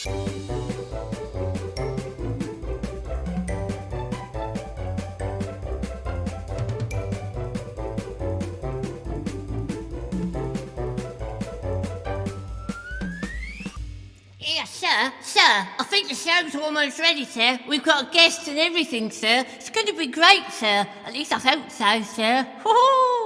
Yes, sir, I think the show's almost ready, sir. We've got a guest and everything, sir. It's going to be great, sir. At least I hope so, sir. Woohoo!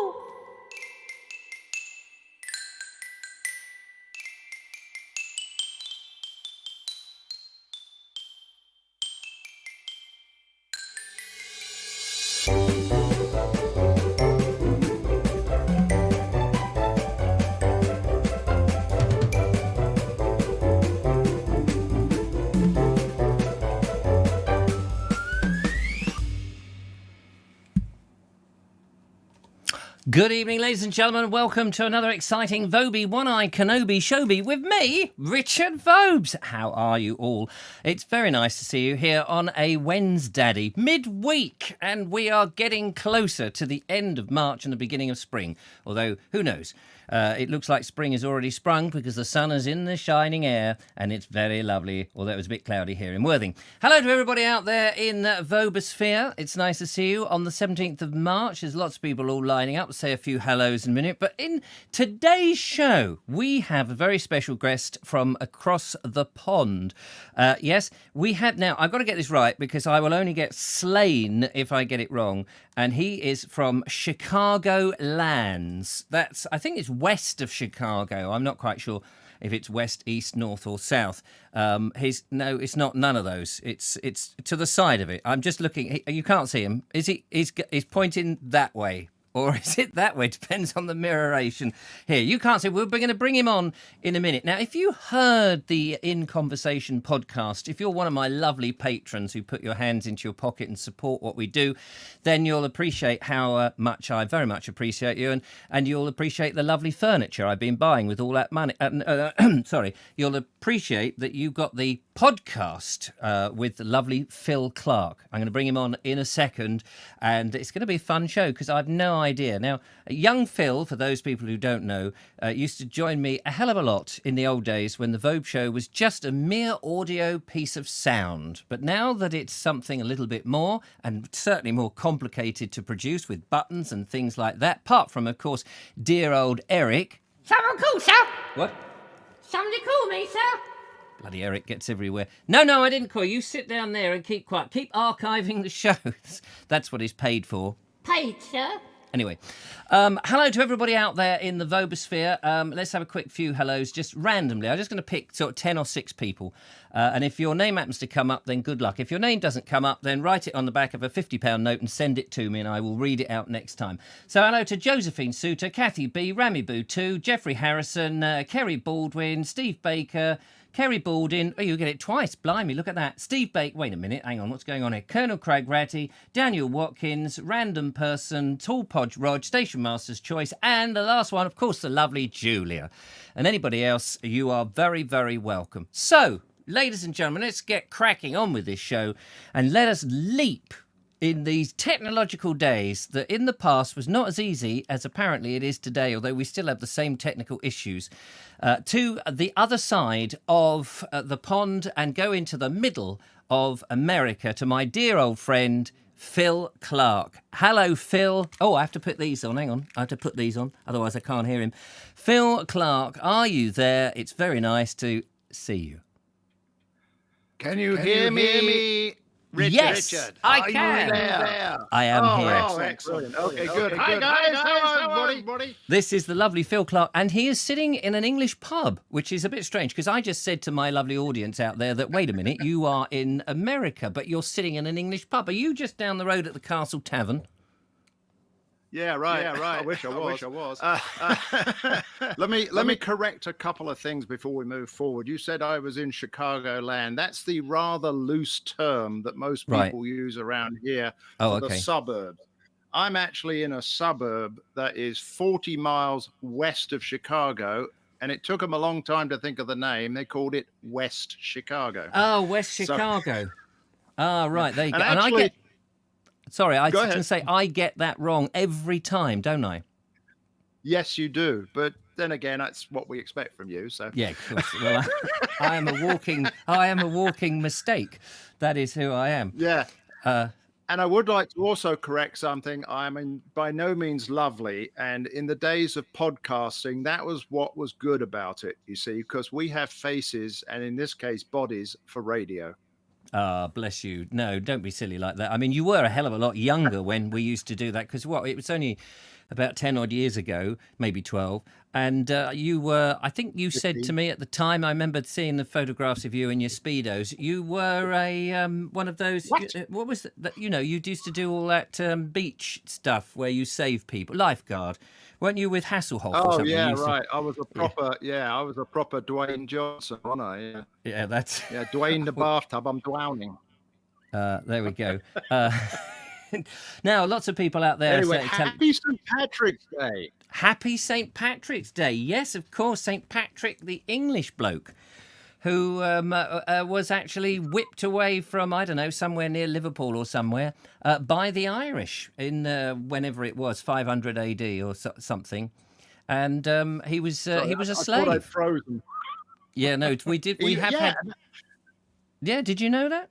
Good evening, ladies and gentlemen. Welcome to another exciting Vobie One-Eye Kenobi Showbie with me, Richard Vobes. How are you all? It's very nice to see you here on a Wednesday, midweek, and we are getting closer to the end of March and the beginning of spring. Although, who knows? It looks like spring has already sprung because the sun is in the shining air and it's very lovely, although it was a bit cloudy here in Worthing. Hello to everybody out there in Vobosphere. It's nice to see you on the 17th of March. There's lots of people all lining up. We'll say a few hellos in a minute. But in today's show, we have a very special guest from across the pond. Yes, we have now. I've got to get this right because I will only get slain if I get it wrong. And he is from Chicago lands. I think it's west of Chicago. I'm not quite sure if it's west, east, north, or south. No, it's not none of those. It's to the side of it. I'm just looking. You can't see him. He's pointing that way. Or is it that way? Depends on the mirroration here. You can't see. We're going to bring him on in a minute. Now, if you heard the In Conversation podcast, if you're one of my lovely patrons who put your hands into your pocket and support what we do, then you'll appreciate how much I very much appreciate you. And you'll appreciate the lovely furniture I've been buying with all that money. Sorry. You'll appreciate that you got the podcast with the lovely Phil Clark. I'm going to bring him on in a second. And it's going to be a fun show because I've no idea. Now, young Phil, for those people who don't know, used to join me a hell of a lot in the old days when the Vogue show was just a mere audio piece of sound. But now that it's something a little bit more, and certainly more complicated to produce with buttons and things like that, apart from, of course, dear old Eric. Someone call, sir? What? Somebody call me, sir? Bloody Eric gets everywhere. No, I didn't call you. You sit down there and keep quiet. Keep archiving the shows. That's what he's paid for. Paid, sir? Anyway, hello to everybody out there in the Vobosphere. Let's have a quick few hellos just randomly. I'm just going to pick sort of 10 or 6 people. And if your name happens to come up, then good luck. If your name doesn't come up, then write it on the back of a £50 note and send it to me and I will read it out next time. So hello to Josephine Suter, Kathy B, Rami Boo 2, Jeffrey Harrison, Kerry Baldwin, Steve Baker, Kerry Baldwin. Oh, you get it twice. Blimey, look at that. Steve Baker. Wait a minute. Hang on. What's going on here? Colonel Craig Ratty, Daniel Watkins, Random Person, Tall Podge Rog, Station Master's Choice, and the last one, of course, the lovely Julia. And anybody else, you are very, very welcome. So, ladies and gentlemen, let's get cracking on with this show and let us leap in these technological days that in the past was not as easy as apparently it is today, although we still have the same technical issues, to the other side of the pond and go into the middle of America to my dear old friend, Phil Clark. Hello, Phil. Oh, I have to put these on. Hang on. I have to put these on. Otherwise, I can't hear him. Phil Clark, are you there? It's very nice to see you. Can you hear me? Richard, yes, I can. I am here. Oh, excellent. Okay, good. Hi, guys. How are everybody? This is the lovely Phil Clark, and he is sitting in an English pub, which is a bit strange, because I just said to my lovely audience out there that, wait a minute, you are in America, but you're sitting in an English pub. Are you just down the road at the Castle Tavern? Yeah, right. I wish I was. Let me correct a couple of things before we move forward. You said I was in Chicagoland. That's the rather loose term that most people use around here for the suburbs. I'm actually in a suburb that is 40 miles west of Chicago, and it took them a long time to think of the name. They called it West Chicago. Oh, West Chicago. Right, there you go. And actually, sorry, I was going to say, I get that wrong every time, don't I? Yes, you do. But then again, that's what we expect from you. So Yeah, of course. Well, I am a walking mistake. That is who I am. yeah. And I would like to also correct something. I'm by no means lovely. And in the days of podcasting, that was what was good about it, you see, because we have faces and in this case, bodies for radio. Ah, bless you. No, don't be silly like that. I mean, you were a hell of a lot younger when we used to do that because it was only about 10 odd years ago, maybe 12. And you were, I think you said to me at the time, I remember seeing the photographs of you in your Speedos. You were a one of those, what was that? You used to do all that beach stuff where you save people, lifeguard. Weren't you with Hasselhoff or something? Yeah, right. I was a proper Dwayne Johnson, wasn't I? Yeah. Yeah, that's... Yeah, Dwayne the bathtub, I'm drowning. There we go. Now, lots of people out there... Anyway, happy St. Patrick's Day. Happy St. Patrick's Day. Yes, of course, St. Patrick, the English bloke, who was actually whipped away from, I don't know, somewhere near Liverpool or somewhere, by the Irish in whenever it was, 500 AD or something. And he was a slave. I thought I'd frozen. Yeah, no, we did. We have had... Yeah, did you know that?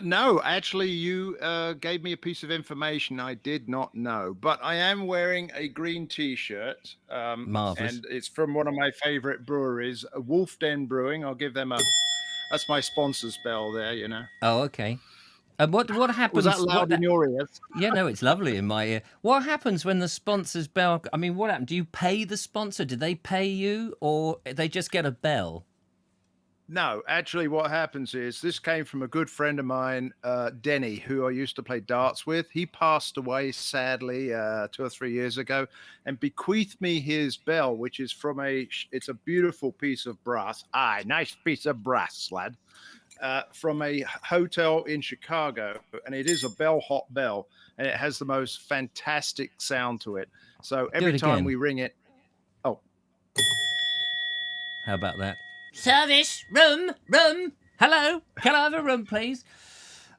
No, actually, you gave me a piece of information I did not know. But I am wearing a green T-shirt. Marvelous. And it's from one of my favorite breweries, Wolf Den Brewing. I'll give them that's my sponsor's bell there, you know. Oh, okay. And what happens? Was that loud in your ears? Yeah, no, it's lovely in my ear. What happens when the sponsor's bell... I mean, what happened? Do you pay the sponsor? Do they pay you? Or they just get a bell? No, actually what happens is this came from a good friend of mine, Denny, who I used to play darts with. He passed away, sadly, 2 or 3 years ago and bequeathed me his bell, which is from it's a beautiful piece of brass. Nice piece of brass, lad. From a hotel in Chicago. And it is a bellhop bell. And it has the most fantastic sound to it. So every time we ring it... Oh. How about that? Service, room. Hello, can I have a room, please?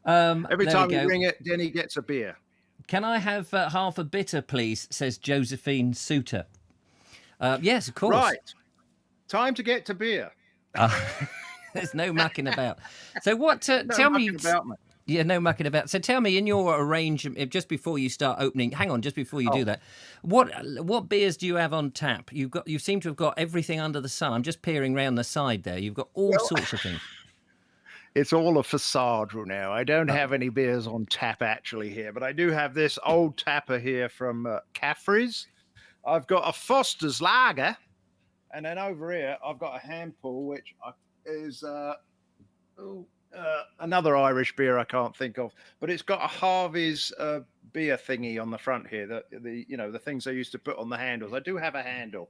Every time we ring it, Denny gets a beer. Can I have half a bitter, please? Says Josephine Suter. Yes, of course. Right. Time to get to beer. There's no mucking about. So what? Tell me. Yeah, no mucking about. So tell me, in your arrangement, just before you start opening, hang on, just before you do that, what beers do you have on tap? You seem to have got everything under the sun. I'm just peering round the side there. You've got all sorts of things. It's all a facade now. I don't have any beers on tap actually here, but I do have this old tapper here from Caffrey's. I've got a Foster's Lager, and then over here I've got a handful, which is another Irish beer I can't think of, but it's got a Harvey's beer thingy on the front here. The things they used to put on the handles. I do have a handle.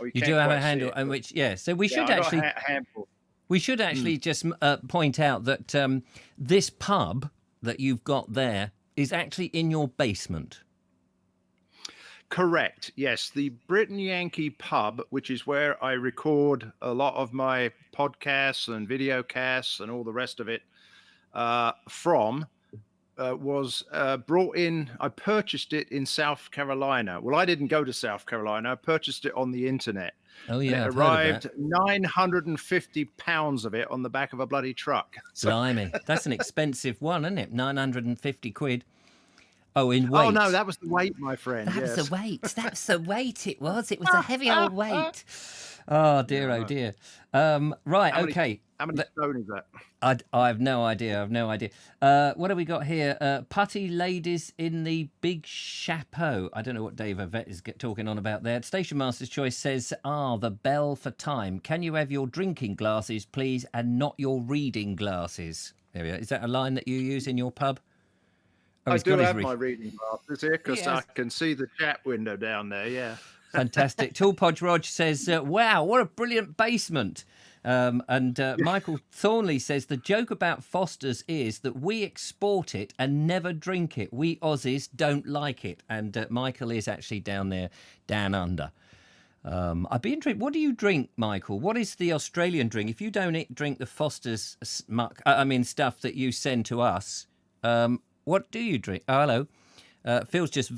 You do have a handle, and which so we should actually we should actually just point out that this pub that you've got there is actually in your basement. Correct. Yes, the Britain Yankee pub, which is where I record a lot of my podcasts and video casts and all the rest of it was brought in. I purchased it in South Carolina. Well, I didn't go to South Carolina. I purchased it on the internet. Oh, yeah. It arrived 950 pounds of it on the back of a bloody truck. Blimey. That's an expensive one, isn't it? 950 quid. Oh, in weight. Oh, no, that was the weight, my friend. That was the weight. That's the weight it was. It was a heavy old weight. Oh, dear, oh, dear. Right, okay. How many stone is that? I have no idea. What have we got here? Putty ladies in the big chapeau. I don't know what Dave Ovett is talking on about there. Station Master's Choice says, the bell for time. Can you have your drinking glasses, please, and not your reading glasses? There we are. Is that a line that you use in your pub? I do have my reading glasses here because I can see the chat window down there, yeah. Fantastic. Tool Podge Rog says, wow, what a brilliant basement. And Michael Thornley says, the joke about Foster's is that we export it and never drink it. We Aussies don't like it. And Michael is actually down there, down under. I'd be intrigued. What do you drink, Michael? What is the Australian drink? If you don't drink the Foster's stuff that you send to us, what do you drink? Oh, hello. Phil's just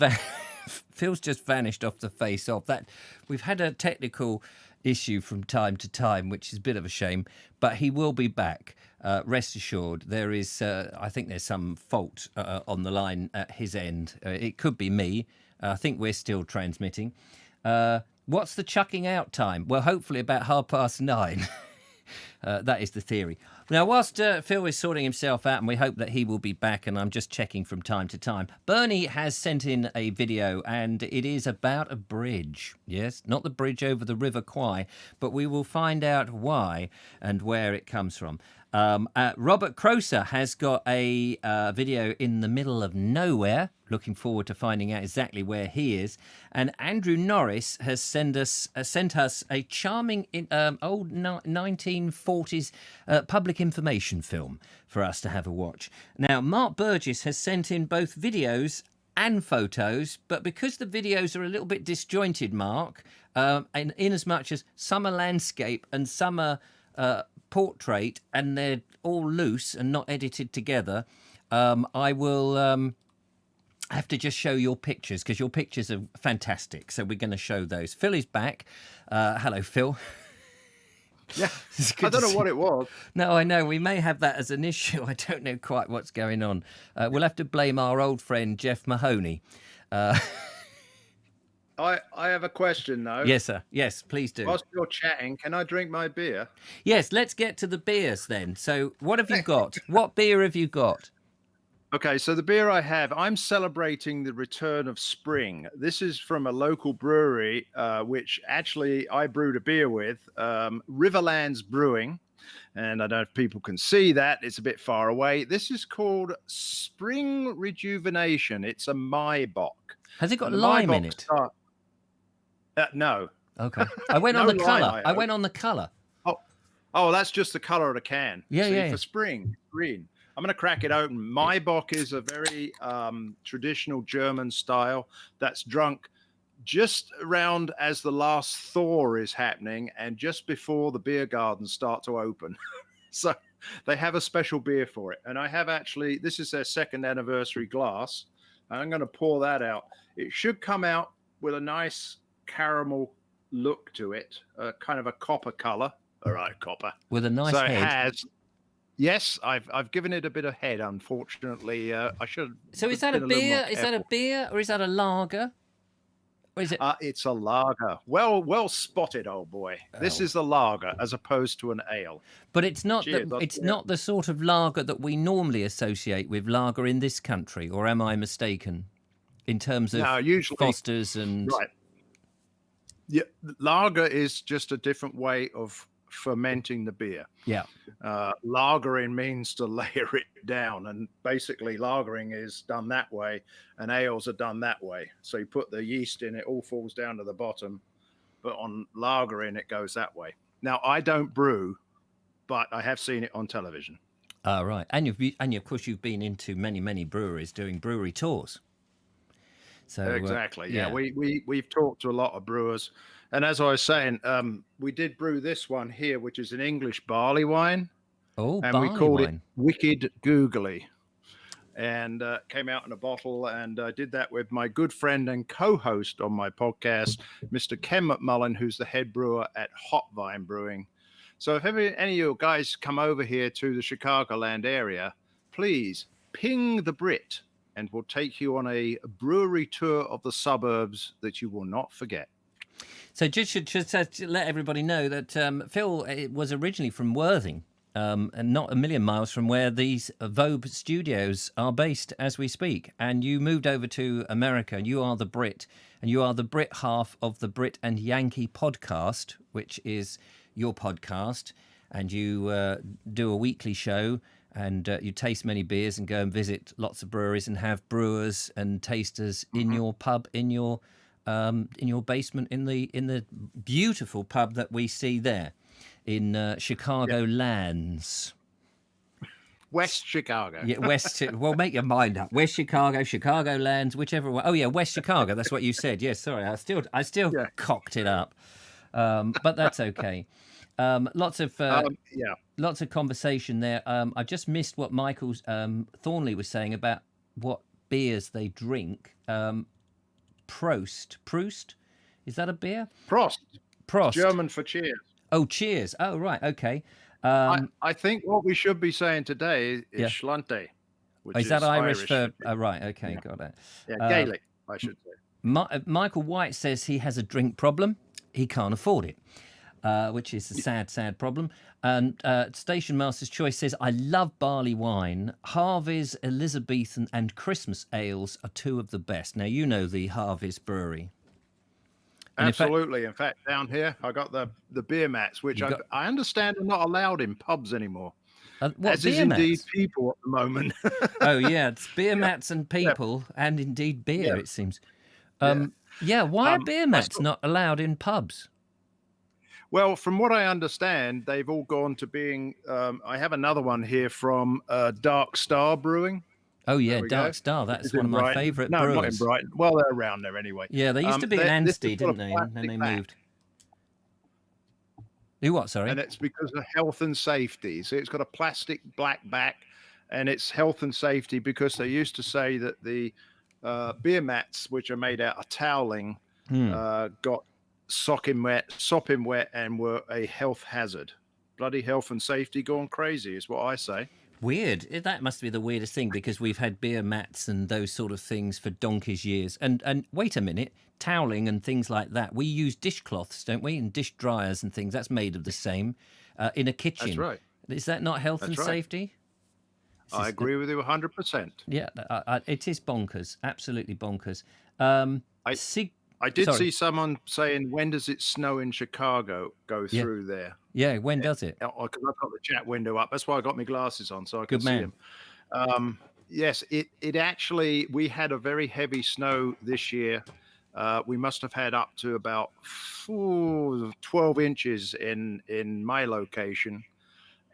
Phil's just vanished off the face of that. We've had a technical issue from time to time, which is a bit of a shame, but he will be back. Rest assured, there is. I think there's some fault on the line at his end. It could be me. I think we're still transmitting. What's the chucking out time? Well, hopefully about 9:30. That is the theory. Now, whilst Phil is sorting himself out, and we hope that he will be back, and I'm just checking from time to time, Bernie has sent in a video, and it is about a bridge. Yes, not the bridge over the River Kwai, but we will find out why and where it comes from. Robert Croser has got a video in the middle of nowhere. Looking forward to finding out exactly where he is. And Andrew Norris has sent us a charming old 1940s public information film for us to have a watch. Now, Mark Burgess has sent in both videos and photos, but because the videos are a little bit disjointed, Mark, in as much as some are landscape and some are portrait, and they're all loose and not edited together, I will have to just show your pictures, because your pictures are fantastic. So we're going to show those. Phil is back. Hello, Phil. Yeah, I don't know what it was. No, I know. We may have that as an issue. I don't know quite what's going on. We'll have to blame our old friend, Jeff Mahoney. I have a question, though. Yes, sir. Yes, please do. Whilst you're chatting, can I drink my beer? Yes, let's get to the beers then. So what have you got? What beer have you got? Okay, so the beer I have, I'm celebrating the return of spring. This is from a local brewery, which actually I brewed a beer with, Riverlands Brewing. And I don't know if people can see that. It's a bit far away. This is called Spring Rejuvenation. It's a Maibach. Has it got lime in it? No. Okay. I went on the colour. I went on the colour. Oh, that's just the colour of the can. Yeah. For spring, green. I'm going to crack it open. Maibach is a very traditional German style that's drunk just around as the last thaw is happening and just before the beer gardens start to open. So they have a special beer for it. And I have actually, this is their second anniversary glass. I'm going to pour that out. It should come out with a nice caramel look to it, kind of a copper color. All right, copper. With a nice head. It has. Yes, I've given it a bit of head. Unfortunately, I should. So is that a beer? Is that a beer or is that a lager? Or is it? It's a lager. Well spotted, old boy. This is a lager as opposed to an ale. But it's not. Not the sort of lager that we normally associate with lager in this country. Or am I mistaken? In terms of usually, Foster's and right. Yeah, lager is just a different way of fermenting the beer. Yeah. Lagering means to layer it down, and basically lagering is done that way and ales are done that way. So you put the yeast in, it all falls down to the bottom, but on lagering it goes that way. Now I don't brew, but I have seen it on television. Right. And of course you've been into many breweries doing brewery tours. So exactly. Yeah. We've talked to a lot of brewers. And as I was saying, we did brew this one here, which is an English barley wine. Oh, and we called it Wicked Googly. And came out in a bottle. And I did that with my good friend and co-host on my podcast, Mr. Ken McMullen, who's the head brewer at Hot Vine Brewing. So if any of you guys come over here to the Chicagoland area, please ping the Brit and we'll take you on a brewery tour of the suburbs that you will not forget. So just to let everybody know that Phil was originally from Worthing, and not a million miles from where these Vobes studios are based as we speak. And you moved over to America, and you are the Brit, and you are the Brit half of the Brit and Yankee podcast, which is your podcast, and you do a weekly show, and you taste many beers and go and visit lots of breweries and have brewers and tasters in your pub, in your basement, in the beautiful pub that we see there in Chicago Lands. West Chicago. Yeah, well, make your mind up. West Chicago, Chicago Lands, whichever one. Oh yeah, West Chicago. That's what you said. Yes, sorry, I still cocked it up, but that's okay. Lots of conversation there. I just missed what Michael Thornley was saying about what beers they drink. Proust. Is that a beer? Prost. Prost. German for cheers. Oh, cheers. Oh, right. Okay. I think what we should be saying today is Schlante, which is that Irish for? for Right. Okay. Got it. yeah, Gaelic, I should say. Michael White says he has a drink problem. He can't afford it, which is a sad problem. And Station Master's Choice says, I love barley wine. Harvey's, Elizabethan and Christmas ales are two of the best. Now, you know the Harvey's Brewery. And absolutely. In fact, down here, I got the beer mats, which I understand are not allowed in pubs anymore. As is indeed people at the moment. Oh, yeah. It's beer mats and people and indeed beer, it seems. Why are beer mats not allowed in pubs? Well, from what I understand, they've all gone to being. I have another one here from Dark Star Brewing. Oh yeah, Dark Star. That's one of my favourite brewers. No, not in Brighton. Well, they're around there anyway. Yeah, they used to be in Anstey, didn't they? And then they moved. You what? Sorry. And it's because of health and safety. So it's got a plastic black back, and it's health and safety because they used to say that the beer mats, which are made out of toweling, got sopping wet and were a health hazard. Bloody health and safety gone crazy is what I say. Weird. That must be the weirdest thing because we've had beer mats and those sort of things for donkey's years. And wait a minute, toweling and things like that. We use dishcloths, don't we? And dish dryers and things. That's made of the same in a kitchen. That's right. Is that not health and safety? I agree with you 100%. Yeah, it is bonkers. Absolutely bonkers. I did see someone saying, when does it snow in Chicago go through there? Yeah, when does it? Because I've got the chat window up. That's why I got my glasses on, so I can see them. Yes, it actually, we had a very heavy snow this year. We must have had up to about 12 inches in my location.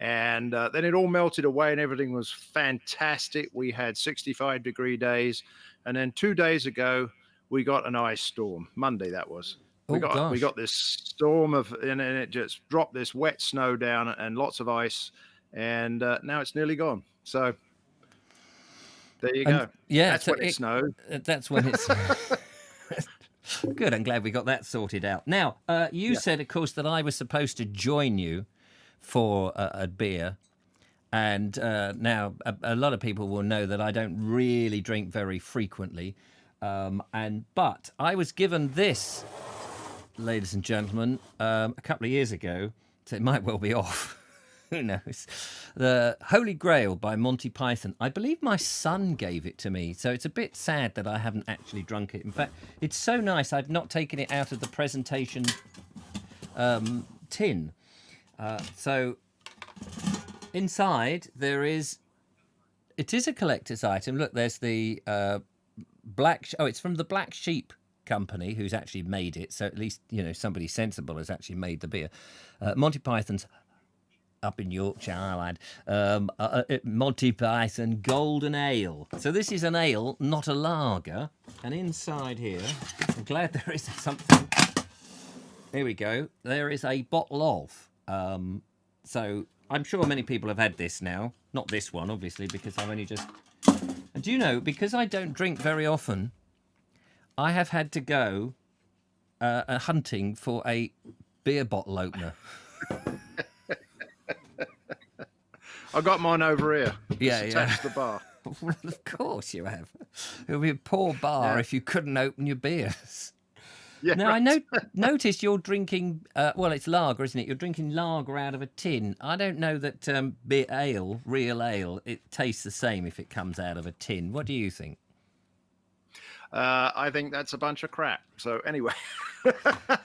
And then it all melted away and everything was fantastic. We had 65-degree days. And then 2 days ago, we got an ice storm. Monday, that was. We got this storm and it just dropped this wet snow down and lots of ice. And now it's nearly gone. So there you go. Yeah, that's when it snowed. That's when it's... Good, I'm glad we got that sorted out. Now, you said, of course, that I was supposed to join you for a beer. And now a lot of people will know that I don't really drink very frequently. But I was given this, ladies and gentlemen, a couple of years ago, so it might well be off. Who knows? The Holy Grail by Monty Python. I believe my son gave it to me, so it's a bit sad that I haven't actually drunk it. In fact, it's so nice I've not taken it out of the presentation tin. So inside it is a collector's item. Look, there's the it's from the Black Sheep Company, who's actually made it. So at least, somebody sensible has actually made the beer. Monty Python's up in Yorkshire, Ireland. Monty Python Golden Ale. So this is an ale, not a lager. And inside here, I'm glad there is something. Here we go. There is a bottle of. So I'm sure many people have had this now. Not this one, obviously, because I've only just... And do you know, because I don't drink very often, I have had to go hunting for a beer bottle opener. I got mine over here. Attached to the bar. Well, of course you have. It would be a poor bar if you couldn't open your beers. Yeah, now, right. I noticed you're drinking, it's lager, isn't it? You're drinking lager out of a tin. I don't know that real ale, it tastes the same if it comes out of a tin. What do you think? I think that's a bunch of crap. So anyway.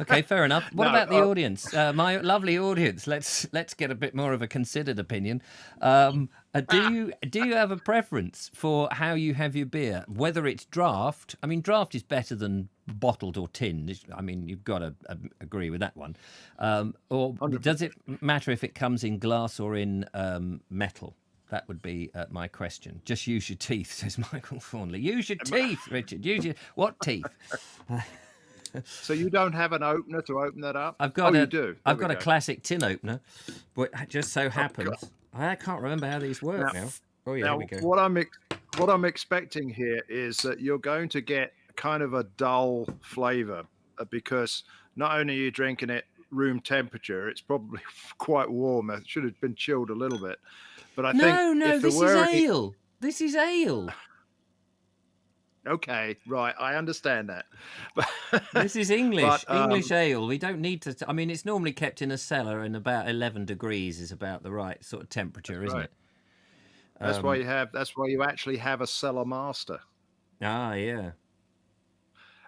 Okay, fair enough. What about the audience? My lovely audience. Let's get a bit more of a considered opinion. Do you have a preference for how you have your beer? Whether it's draft. I mean, draft is better than bottled or tinned. I mean, you've got to agree with that one. Or 100%. Does it matter if it comes in glass or in metal? That would be my question. Just use your teeth, says Michael Thornley. Use your teeth, Richard. What teeth? So you don't have an opener to open that up? I've got you do. I've got a classic tin opener, but it just so happens I can't remember how these work now. Oh yeah, here we go. What I'm expecting here is that you're going to get a kind of a dull flavor because not only are you drinking it room temperature, it's probably quite warm. It should have been chilled a little bit. But I think if there this is were any... ale. This is ale. Okay, right, I understand that. This is English, But, English ale. We don't need to. I mean, it's normally kept in a cellar, and about 11 degrees is about the right sort of temperature, isn't right. it? That's why you have. That's why you actually have a cellar master. Ah, yeah.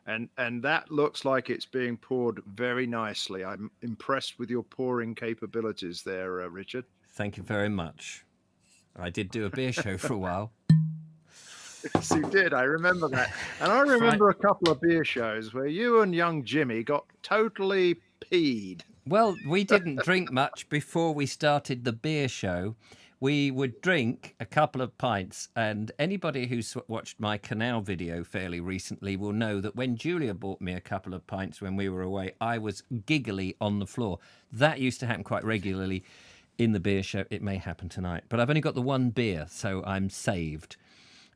And that looks like it's being poured very nicely. I'm impressed with your pouring capabilities there, Richard. Thank you very much. I did do a beer show for a while. Yes, you did. I remember that. And I remember a couple of beer shows where you and young Jimmy got totally peed. Well, we didn't drink much before we started the beer show. We would drink a couple of pints, and anybody who's watched my canal video fairly recently will know that when Julia bought me a couple of pints when we were away, I was giggly on the floor. That used to happen quite regularly in the beer show. It may happen tonight, but I've only got the one beer, so I'm saved.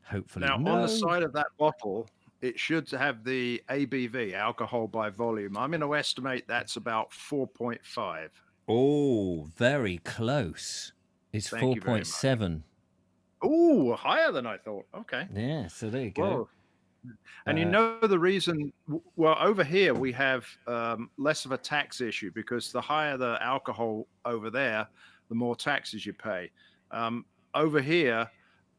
Hopefully. Now, on the side of that bottle, it should have the ABV, alcohol by volume. I'm going to estimate that's about 4.5. Oh, very close. It's 4.7. Oh, higher than I thought. Okay. Yeah, so there you go. Whoa. And you know the reason, well, over here we have less of a tax issue because the higher the alcohol over there, the more taxes you pay. Over here,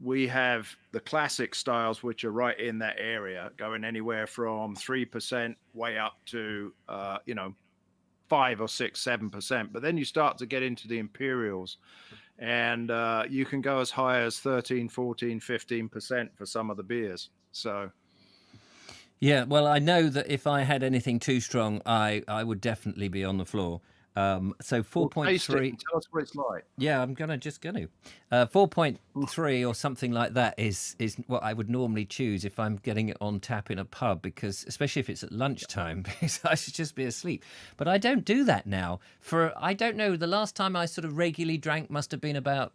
we have the classic styles, which are right in that area, going anywhere from 3% way up to, 5 or 6, 7%. But then you start to get into the Imperials, and you can go as high as 13, 14, 15% for some of the beers. So... yeah, well, I know that if I had anything too strong, I would definitely be on the floor. So 4.3. Tell us what it's like. Yeah, I'm just gonna. 4.3 or something like that is what I would normally choose if I'm getting it on tap in a pub, because especially if it's at lunchtime, because I should just be asleep. But I don't do that now. I don't know, the last time I sort of regularly drank must have been about,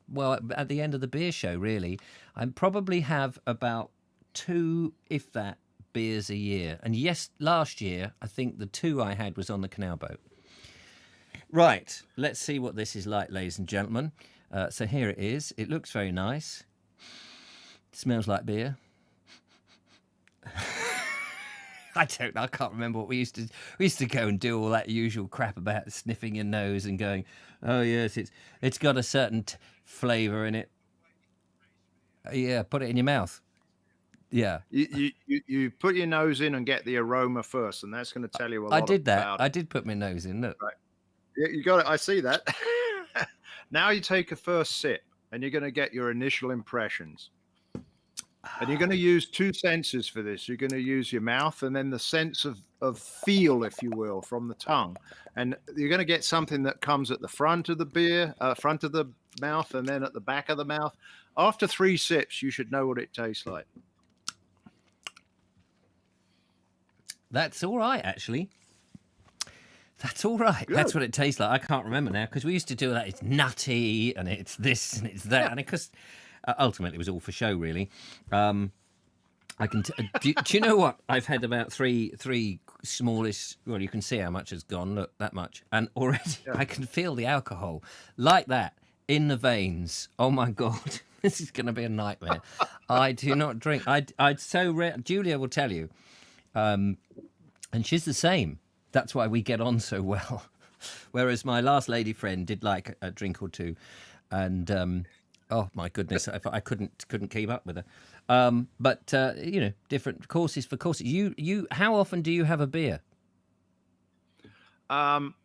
well, at the end of the beer show, really. I probably have about 2, if that, beers a year. And yes, last year, I think the 2 I had was on the canal boat. Right, let's see what this is like, ladies and gentlemen. So here it is. It looks very nice. It smells like beer. I can't remember what we used to go and do all that usual crap about sniffing your nose and going, oh yes, it's got a certain flavour in it. Yeah, put it in your mouth. Yeah. You put your nose in and get the aroma first, and that's going to tell you a lot. I did that. About I did put my nose in. Look. Right. Yeah, you got it. I see that. Now you take a first sip, and you're going to get your initial impressions. And you're going to use 2 senses for this. You're going to use your mouth and then the sense of feel, if you will, from the tongue. And you're going to get something that comes at the front of the beer, front of the mouth, and then at the back of the mouth. After 3 sips, you should know what it tastes like. That's all right, actually. That's all right. Good. That's what it tastes like. I can't remember now because we used to do that. It's nutty and it's this and it's that. And because ultimately it was all for show, really. I can. Do you know what? I've had about three smallish. Well, you can see how much has gone. Look, that much, and already I can feel the alcohol like that in the veins. Oh my god, this is going to be a nightmare. I do not drink. I'd so rare. Julia will tell you, and she's the same. That's why we get on so well. Whereas my last lady friend did like a drink or two, and oh my goodness, I couldn't keep up with her. But you know, different courses for courses. You, how often do you have a beer? Probably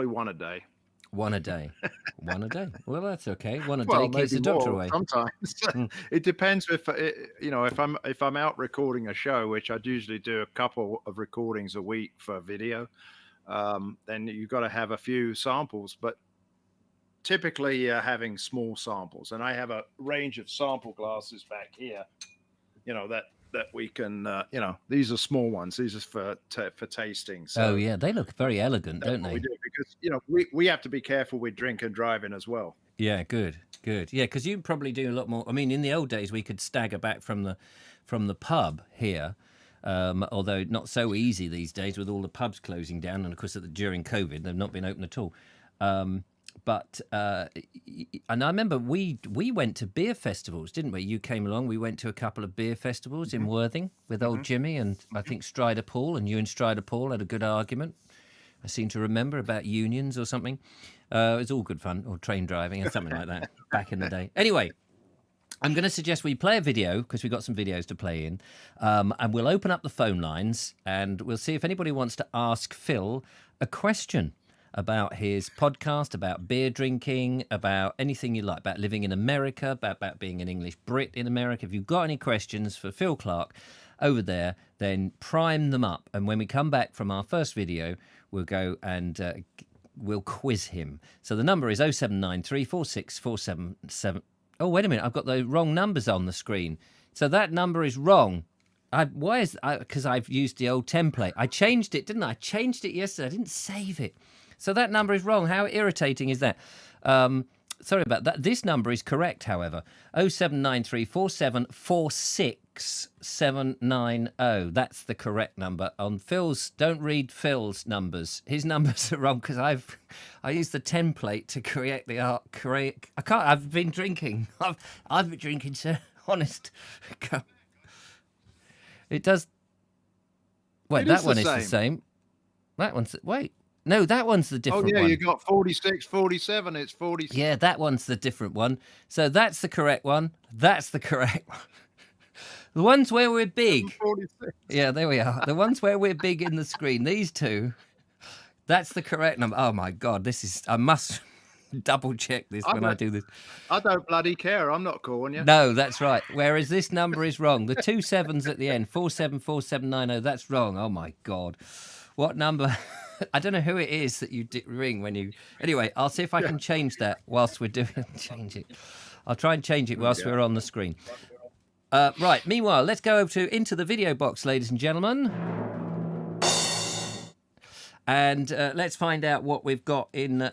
one a day. One a day. One a day. Well, that's okay. One a Well, day keeps the maybe doctor more away. sometimes. It depends if I'm out recording a show, which I usually do a couple of recordings a week for video. Then you've got to have a few samples, but typically having small samples. And I have a range of sample glasses back here, that we can, these are small ones. These are for tasting. So oh yeah, they look very elegant, don't what they? we do, because we have to be careful with drink and driving as well. Yeah, good. Yeah, because you probably do a lot more. I mean, in the old days, we could stagger back from the pub here, although not so easy these days with all the pubs closing down, and of course during COVID they've not been open at all. And I remember we went to beer festivals, didn't we? You came along. We went to a couple of beer festivals in Worthing with old Jimmy, and I think Strider Paul, and you and Strider Paul had a good argument. I seem to remember about unions or something. It was all good fun, or train driving or something like that back in the day. Anyway, I'm going to suggest we play a video, because we've got some videos to play in, and we'll open up the phone lines and we'll see if anybody wants to ask Phil a question about his podcast, about beer drinking, about anything you like, about living in America, about being an English Brit in America. If you've got any questions for Phil Clark over there, then prime them up. And when we come back from our first video, we'll go and we'll quiz him. So the number is 0793 46477. Oh, wait a minute. I've got the wrong numbers on the screen. So that number is wrong. Because I've used the old template. I changed it, didn't I? I changed it yesterday. I didn't save it. So that number is wrong. How irritating is that? Sorry about that. This number is correct, however. 0793 4746790. That's the correct number. On Phil's, don't read Phil's numbers. His numbers are wrong because I used the template to create the art. I've been drinking. I've been drinking, sir. Honest. It does. Wait, that one is the same. That one's. Wait. No, that one's the different one. Oh, yeah, you got 46, 47. It's 46. Yeah, that one's the different one. So that's the correct one. That's the correct one. The ones where we're big. 46. Yeah, there we are. The ones where we're big in the screen. These two. That's the correct number. Oh, my God. I must double check this when I do this. I don't bloody care. I'm not calling you. No, that's right. Whereas this number is wrong. The 2 7s at the end, 474790, that's wrong. Oh, my God. What number? I don't know who it is that you ring when you... Anyway, I'll see if I can change that whilst we're doing... Change it. I'll try and change it whilst we're on the screen. Right, meanwhile, let's go into the video box, ladies and gentlemen. And let's find out what we've got in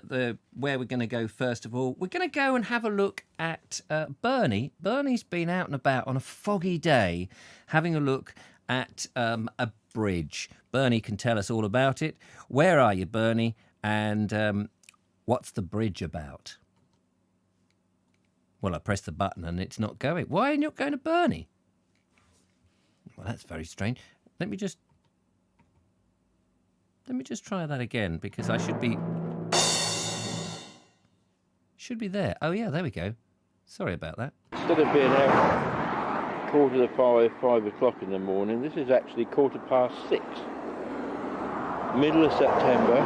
where we're going to go first of all. We're going to go and have a look at Bernie. Bernie's been out and about on a foggy day having a look at a bridge. Bernie can tell us all about it. Where are you, Bernie? And what's the bridge about? Well, I pressed the button and it's not going. Why are you not going to Bernie? Well, that's very strange. Let me just try that again, because I should be there. Oh yeah, there we go. Sorry about that. Instead of being out 5 o'clock in the morning, this is actually 6:15. Middle of September,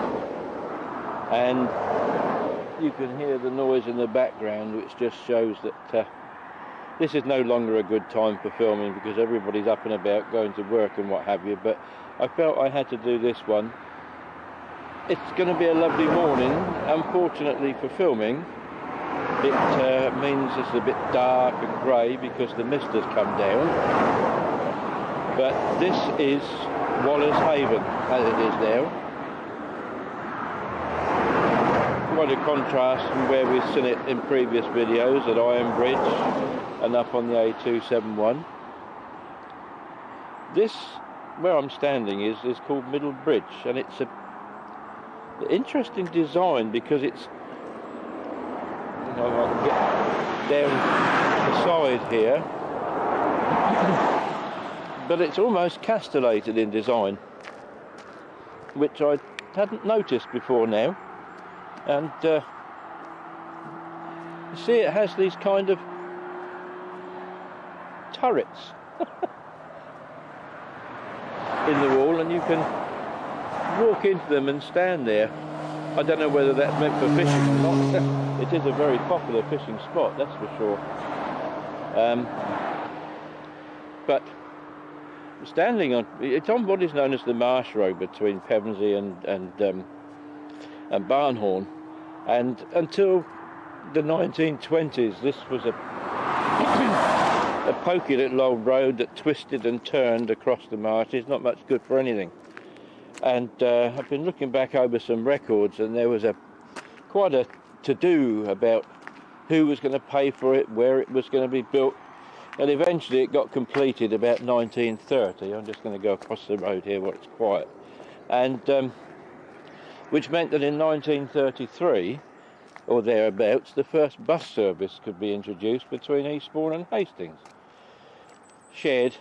and you can hear the noise in the background, which just shows that this is no longer a good time for filming because everybody's up and about going to work and what have you, but I felt I had to do this one. It's going to be a lovely morning. Unfortunately for filming, it means it's a bit dark and grey because the mist has come down. But this is Wallace Haven, as it is now. Quite a contrast from where we've seen it in previous videos at Iron Bridge and up on the A271. This, where I'm standing, is called Middle Bridge, and it's an interesting design because it's, I can get down the side here, but it's almost castellated in design, which I hadn't noticed before now. And you see, it has these kind of turrets in the wall, and you can walk into them and stand there. I don't know whether that's meant for fishing or not. It is a very popular fishing spot, that's for sure. But standing on, it's on what is known as the Marsh Road between Pevensey and Barnhorn, and until the 1920s this was a pokey little old road that twisted and turned across the marshes, not much good for anything. And I've been looking back over some records, and there was quite a to-do about who was going to pay for it, where it was going to be built, and eventually it got completed about 1930. I'm just going to go across the road here where it's quiet, and which meant that in 1933 or thereabouts, the first bus service could be introduced between Eastbourne and Hastings, shared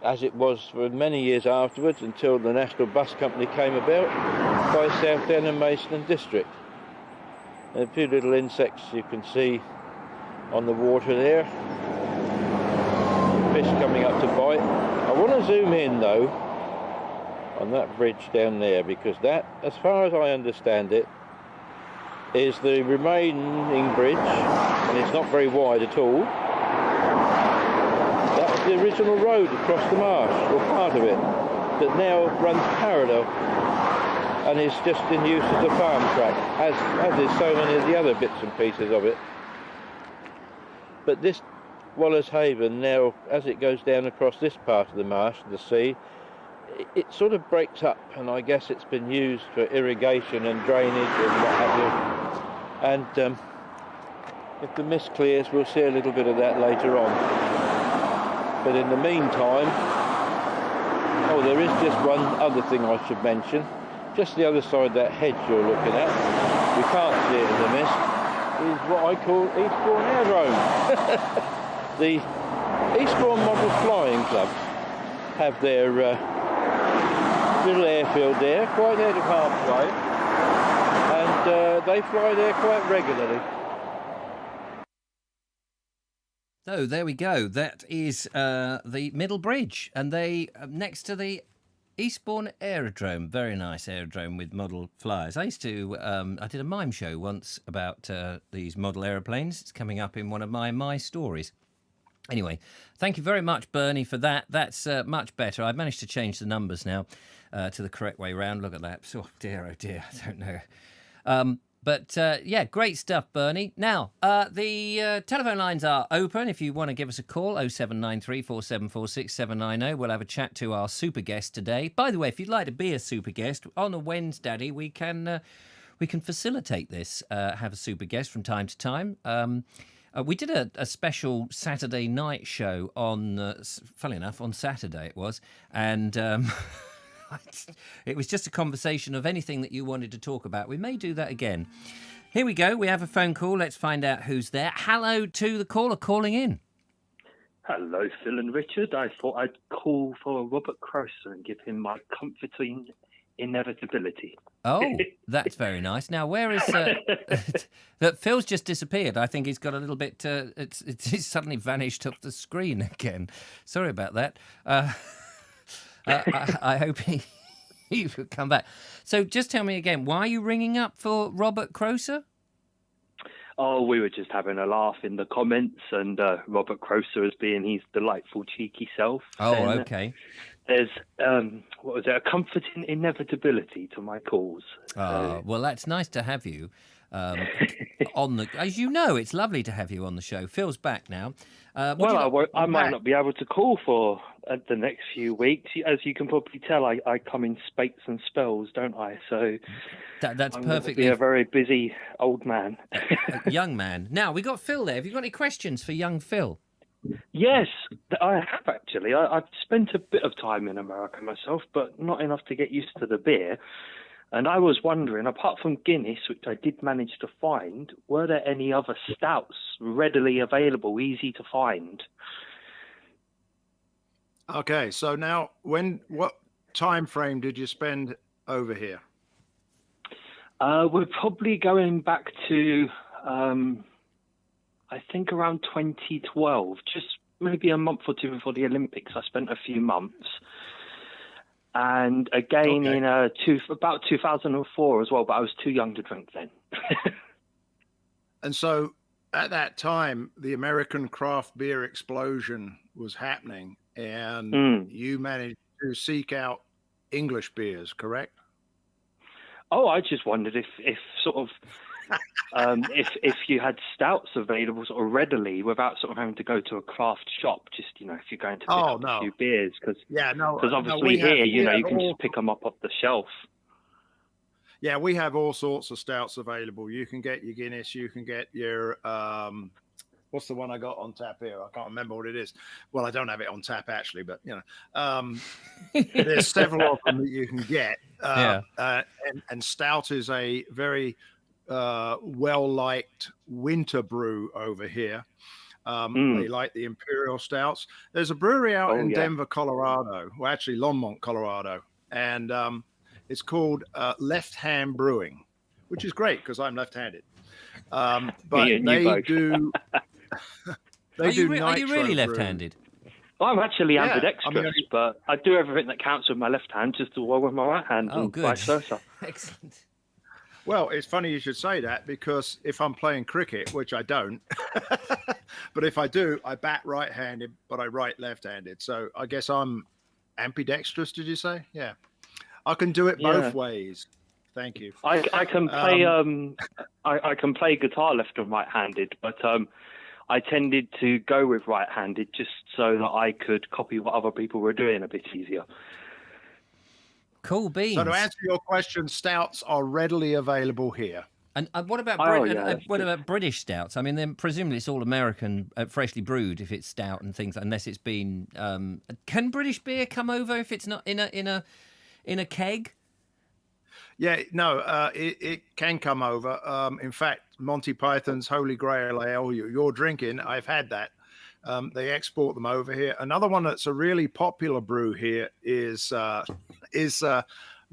as it was for many years afterwards until the National Bus Company came about by Southend and Mason and District. And a few little insects you can see on the water there. Fish coming up to bite. I want to zoom in though on that bridge down there, because that, as far as I understand it, is the remaining bridge, and it's not very wide at all. The original road across the marsh, or part of it, that now runs parallel and is just in use as a farm track, as is so many of the other bits and pieces of it. But this Wallace Haven now, as it goes down across this part of the marsh, the sea, it sort of breaks up, and I guess it's been used for irrigation and drainage and what have you. And if the mist clears, we'll see a little bit of that later on. But in the meantime, oh, there is just one other thing I should mention. Just the other side of that hedge you're looking at, we can't see it in the mist, is what I call Eastbourne Aerodrome. The Eastbourne Model Flying Club have their little airfield there, quite near to Harp's Way, and they fly there quite regularly. So there we go. That is the Middle Bridge, and they next to the Eastbourne Aerodrome. Very nice aerodrome with model flyers. I used to. I did a mime show once about these model aeroplanes. It's coming up in one of my stories. Anyway, thank you very much, Bernie, for that. That's much better. I've managed to change the numbers now to the correct way round. Look at that. Oh dear, I don't know. But yeah, great stuff, Bernie. Now, the telephone lines are open if you want to give us a call, 0793 474 6790. We'll have a chat to our super guest today. By the way, if you'd like to be a super guest, on a Wednesday, we can facilitate this, have a super guest from time to time. We did a special Saturday night show on, funnily enough, on Saturday it was, and... it was just a conversation of anything that you wanted to talk about. We may do that again. Here we go. We have a phone call. Let's find out who's there. Hello to the caller calling in. Hello, Phil and Richard. I thought I'd call for Robert Croser and give him my comforting inevitability. Oh, that's very nice. Now, where is... that Phil's just disappeared. I think he's got a little bit... It's suddenly vanished off the screen again. Sorry about that. I hope he will come back. So just tell me again, why are you ringing up for Robert Croser? Oh, we were just having a laugh in the comments, and Robert Croser as being his delightful, cheeky self. Oh, and, okay. There's, what was it, a comforting inevitability to my calls. Well, that's nice to have you on the... As you know, it's lovely to have you on the show. Phil's back now. I might not be able to call for the next few weeks. As you can probably tell, I come in spates and spells, don't I? So that's I'm perfectly... be a very busy old man. A young man. Now, we got Phil there. Have you got any questions for young Phil? Yes, I have actually. I've spent a bit of time in America myself, but not enough to get used to the beer. And I was wondering, apart from Guinness, which I did manage to find, were there any other stouts readily available, easy to find? Okay, so now, what time frame did you spend over here? We're probably going back to, I think, around 2012, just maybe a month or two before the Olympics. I spent a few months. And again in about 2004 as well, but I was too young to drink then. And so at that time, the American craft beer explosion was happening, and you managed to seek out English beers, correct? Oh, I just wondered if sort of if you had stouts available sort of readily without sort of having to go to a craft shop, just, if you're going to pick up a few beers, because obviously here, you can just pick them up off the shelf. Yeah, we have all sorts of stouts available. You can get your Guinness, you can get your what's the one I got on tap here? I can't remember what it is. Well, I don't have it on tap actually, but there's several of them that you can get. And stout is a very well-liked winter brew over here. They like the imperial stouts. There's a brewery out in Denver, Colorado. Well, actually Longmont, Colorado, and it's called Left Hand Brewing, which is great because I'm left-handed. But they do. Are you really left-handed? I'm actually ambidextrous, but I do everything that counts with my left hand just as well with my right hand, and vice versa. Excellent. Well, it's funny you should say that, because if I'm playing cricket, which I don't, but if I do, I bat right-handed, but I write left-handed. So I guess I'm ambidextrous, did you say? Yeah. I can do it both ways. Thank you. I can play I can play guitar left and right-handed, but I tended to go with right-handed just so that I could copy what other people were doing a bit easier. Cool beans. So to answer your question, stouts are readily available here. And what about British stouts? I mean, then presumably it's all American, freshly brewed if it's stout and things, unless it's been. Can British beer come over if it's not in a keg? Yeah, no, it can come over. In fact, Monty Python's Holy Grail Ale you're drinking, I've had that. They export them over here. Another one that's a really popular brew here is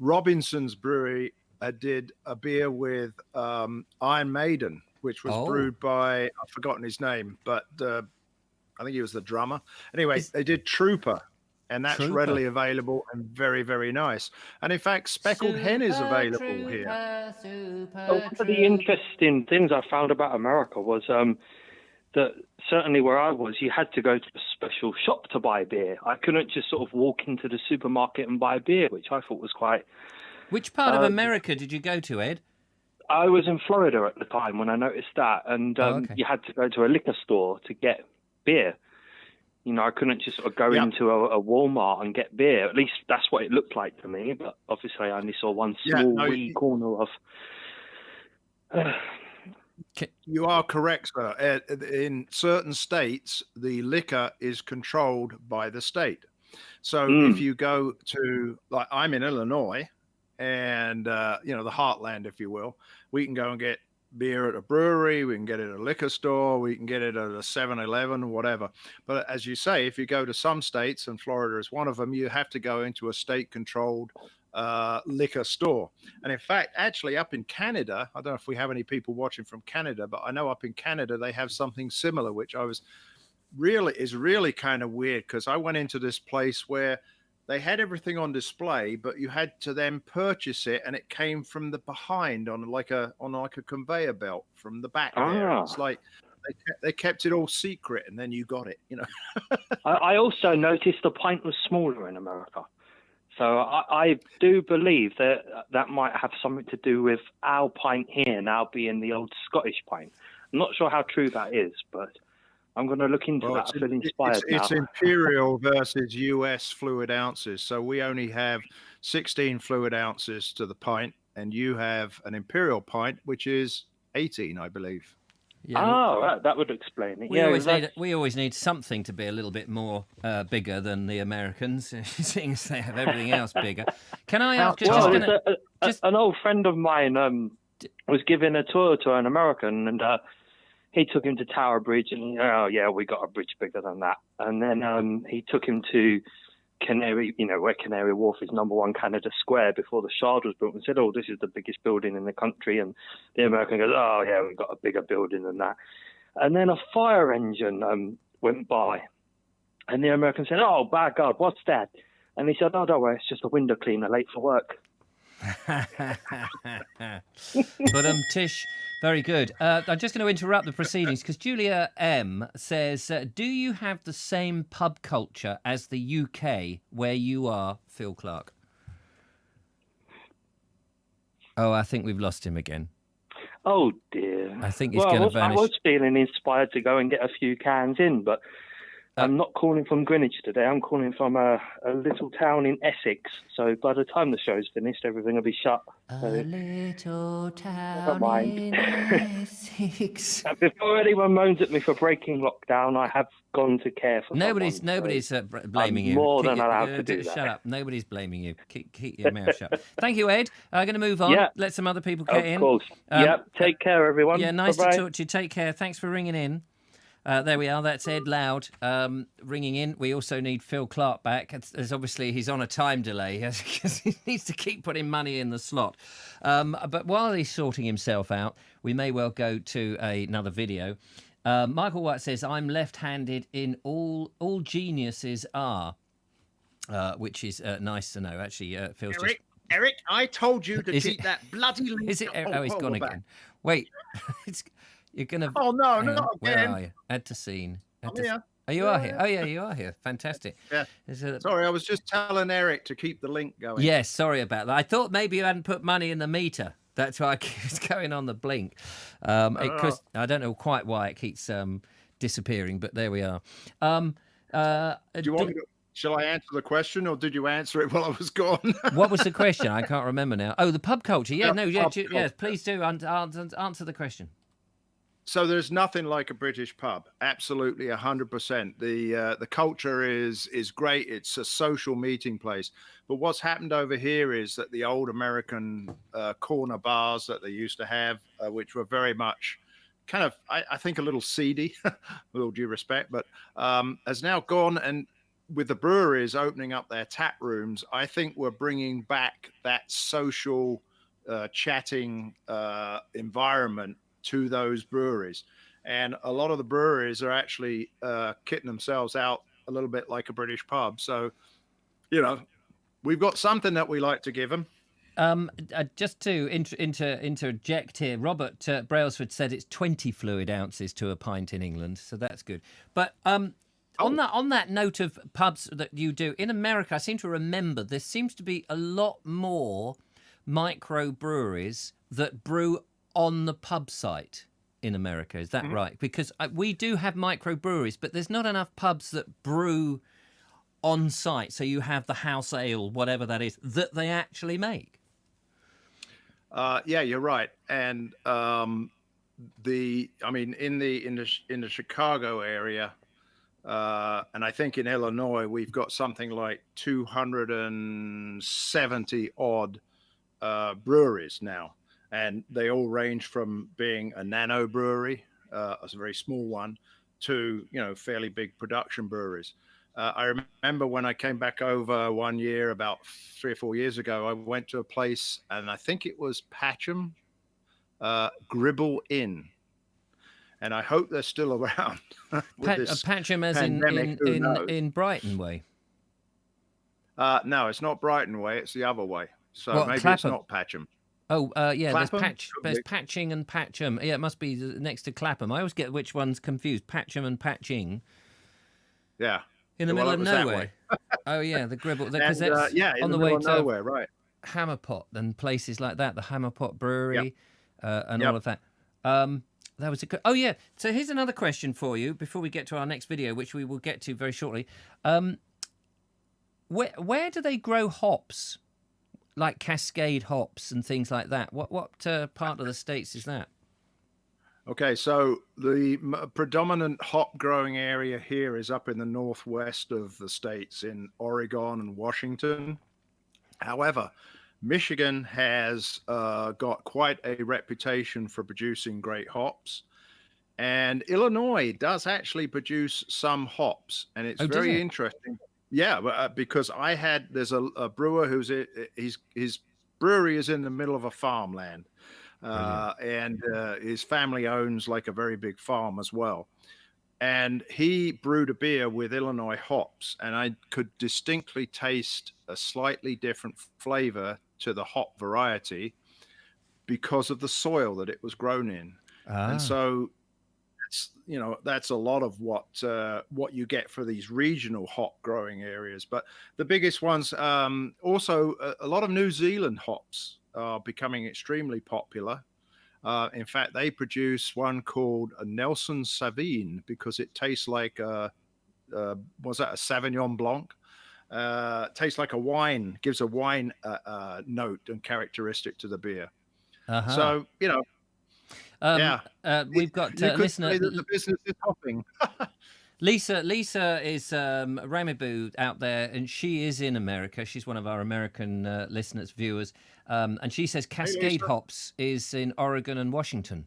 Robinson's Brewery did a beer with Iron Maiden, which was brewed by, I've forgotten his name, but I think he was the drummer. Anyway, they did Trooper. And that's readily available and very, very nice. And in fact, Speckled Hen is available here. One of the interesting things I found about America was that certainly where I was, you had to go to a special shop to buy beer. I couldn't just sort of walk into the supermarket and buy beer, which I thought was quite... Which part of America did you go to, Ed? I was in Florida at the time when I noticed that. And you had to go to a liquor store to get beer. I couldn't just sort of go into a Walmart and get beer. At least that's what it looked like to me. But obviously, I only saw one small wee corner of. You are correct, sir. In certain states, the liquor is controlled by the state. So if you go to, like, I'm in Illinois, and the heartland, if you will, we can go and get beer at a brewery, we can get it at a liquor store, we can get it at a 7-Eleven, whatever. But as you say, if you go to some states, and Florida is one of them, you have to go into a state-controlled liquor store. And in fact, actually up in Canada, I don't know if we have any people watching from Canada, but I know up in Canada they have something similar, which is really kind of weird, because I went into this place where they had everything on display, but you had to then purchase it, and it came from the behind on like a conveyor belt from the back there. It's like they kept it all secret, and then you got it. I also noticed the pint was smaller in America, so I do believe that might have something to do with our pint here now being the old Scottish pint. I'm not sure how true that is, but I'm going to look into that. I feel inspired now. It's imperial versus US fluid ounces. So we only have 16 fluid ounces to the pint, and you have an imperial pint, which is 18, I believe. Yeah. That would explain it. We always need something to be a little bit more bigger than the Americans, seeing as they have everything else bigger. Can I ask? An old friend of mine was giving a tour to an American, and he took him to Tower Bridge, and we got a bridge bigger than that. And then he took him to Canary, where Canary Wharf is #1 Canada Square before the Shard was built, and said, "Oh, this is the biggest building in the country." And the American goes, "Oh yeah, we've got a bigger building than that." And then a fire engine went by, and the American said, "Oh, by God, what's that?" And he said, "Oh, don't worry, it's just a window cleaner late for work." But Tish, very good. I'm just going to interrupt the proceedings because Julia M says, do you have the same pub culture as the UK where you are, Phil Clark? Oh, I think we've lost him again. Oh dear. I think it's going to vanish. I was feeling inspired to go and get a few cans in, but I'm not calling from Greenwich today. I'm calling from a little town in Essex. So by the time the show's finished, everything will be shut. A little town mind. in Essex. Before anyone moans at me for breaking lockdown, I have gone to care for Nobody's blaming you. More than allowed to do that. Shut up. Nobody's blaming you. Keep your mouth shut. Thank you, Ed. I'm going to move on. Yeah. Let some other people get in. Of course. Take care, everyone. Yeah, nice Bye-bye. to talk to you. Take care. Thanks for ringing in. There we are. That's Ed Loud ringing in. We also need Phil Clark back. As obviously he's on a time delay because he needs to keep putting money in the slot. But while he's sorting himself out, we may well go to another video. Michael White says, "I'm left-handed in all geniuses are," which is nice to know. Actually, Phil's Eric, I told you to keep that bloody link. Is it? Oh, he's gone again. Wait, you're going to... Oh, no, not again. Where are you? Add to scene. Here. Oh, you are here. Oh, yeah, you are here. Fantastic. Yeah. Sorry, I was just telling Eric to keep the link going. Yes, sorry about that. I thought maybe you hadn't put money in the meter. That's why it keeps going on the blink. I don't know quite why it keeps disappearing, but there we are. Shall I answer the question, or did you answer it while I was gone? What was the question? I can't remember now. Oh, the pub culture. Yes, please do answer the question. So there's nothing like a British pub. Absolutely, 100%. The culture is great. It's a social meeting place. But what's happened over here is that the old American corner bars that they used to have, which were very much kind of, I think, a little seedy, with all due respect, but has now gone. And with the breweries opening up their tap rooms, I think we're bringing back that social chatting environment to those breweries. And a lot of the breweries are actually kitting themselves out a little bit like a British pub. So, we've got something that we like to give them. Just to interject here, Robert Brailsford said it's 20 fluid ounces to a pint in England, so that's good. But on that note of pubs that you do in America, I seem to remember there seems to be a lot more microbreweries that brew on the pub site in America. Is that right? Because we do have microbreweries, but there's not enough pubs that brew on site. So you have the house ale, whatever that is, that they actually make. Yeah, you're right. And in the Chicago area, and I think in Illinois, we've got something like 270 odd breweries now. And they all range from being a nano brewery, a very small one, to, fairly big production breweries. I remember when I came back over one year, about 3 or 4 years ago, I went to a place, and I think it was Patcham, Gribble Inn. And I hope they're still around. Patcham as in Brighton way? No, it's not Brighton way. It's the other way. So maybe Clapham? It's not Patcham. Oh, yeah, Clapham? there's Patching and Patcham. Yeah, it must be next to Clapham. I always get which one's confused, Patcham and Patching. Yeah. In the middle of nowhere. Oh, yeah, the Gribble. Because that's on the way to nowhere, right. Hammerpot and places like that, the Hammerpot Brewery and all of that. That was oh, yeah. So here's another question for you before we get to our next video, which we will get to very shortly. Where do they grow hops? Like Cascade hops and things like that. What part of the States is that? Okay, so the predominant hop growing area here is up in the northwest of the states in Oregon and Washington. However, Michigan has got quite a reputation for producing great hops. And Illinois does actually produce some hops. And it's very interesting. Yeah, because there's a brewer his brewery is in the middle of a farmland, and his family owns like a very big farm as well. And he brewed a beer with Illinois hops, and I could distinctly taste a slightly different flavor to the hop variety because of the soil that it was grown in. And so that's a lot of what you get for these regional hop growing areas. But the biggest ones, also a lot of New Zealand hops are becoming extremely popular. In fact, they produce one called a Nelson Sauvin because it tastes like was that a Sauvignon Blanc? Tastes like a wine, gives a wine note and characteristic to the beer. Uh-huh. So, yeah. We've got You a could listener. say that the business is hopping. Lisa is Ramiboo out there, and she is in America. She's one of our American listeners, viewers, and she says Cascade Lisa. Hops is in Oregon and Washington.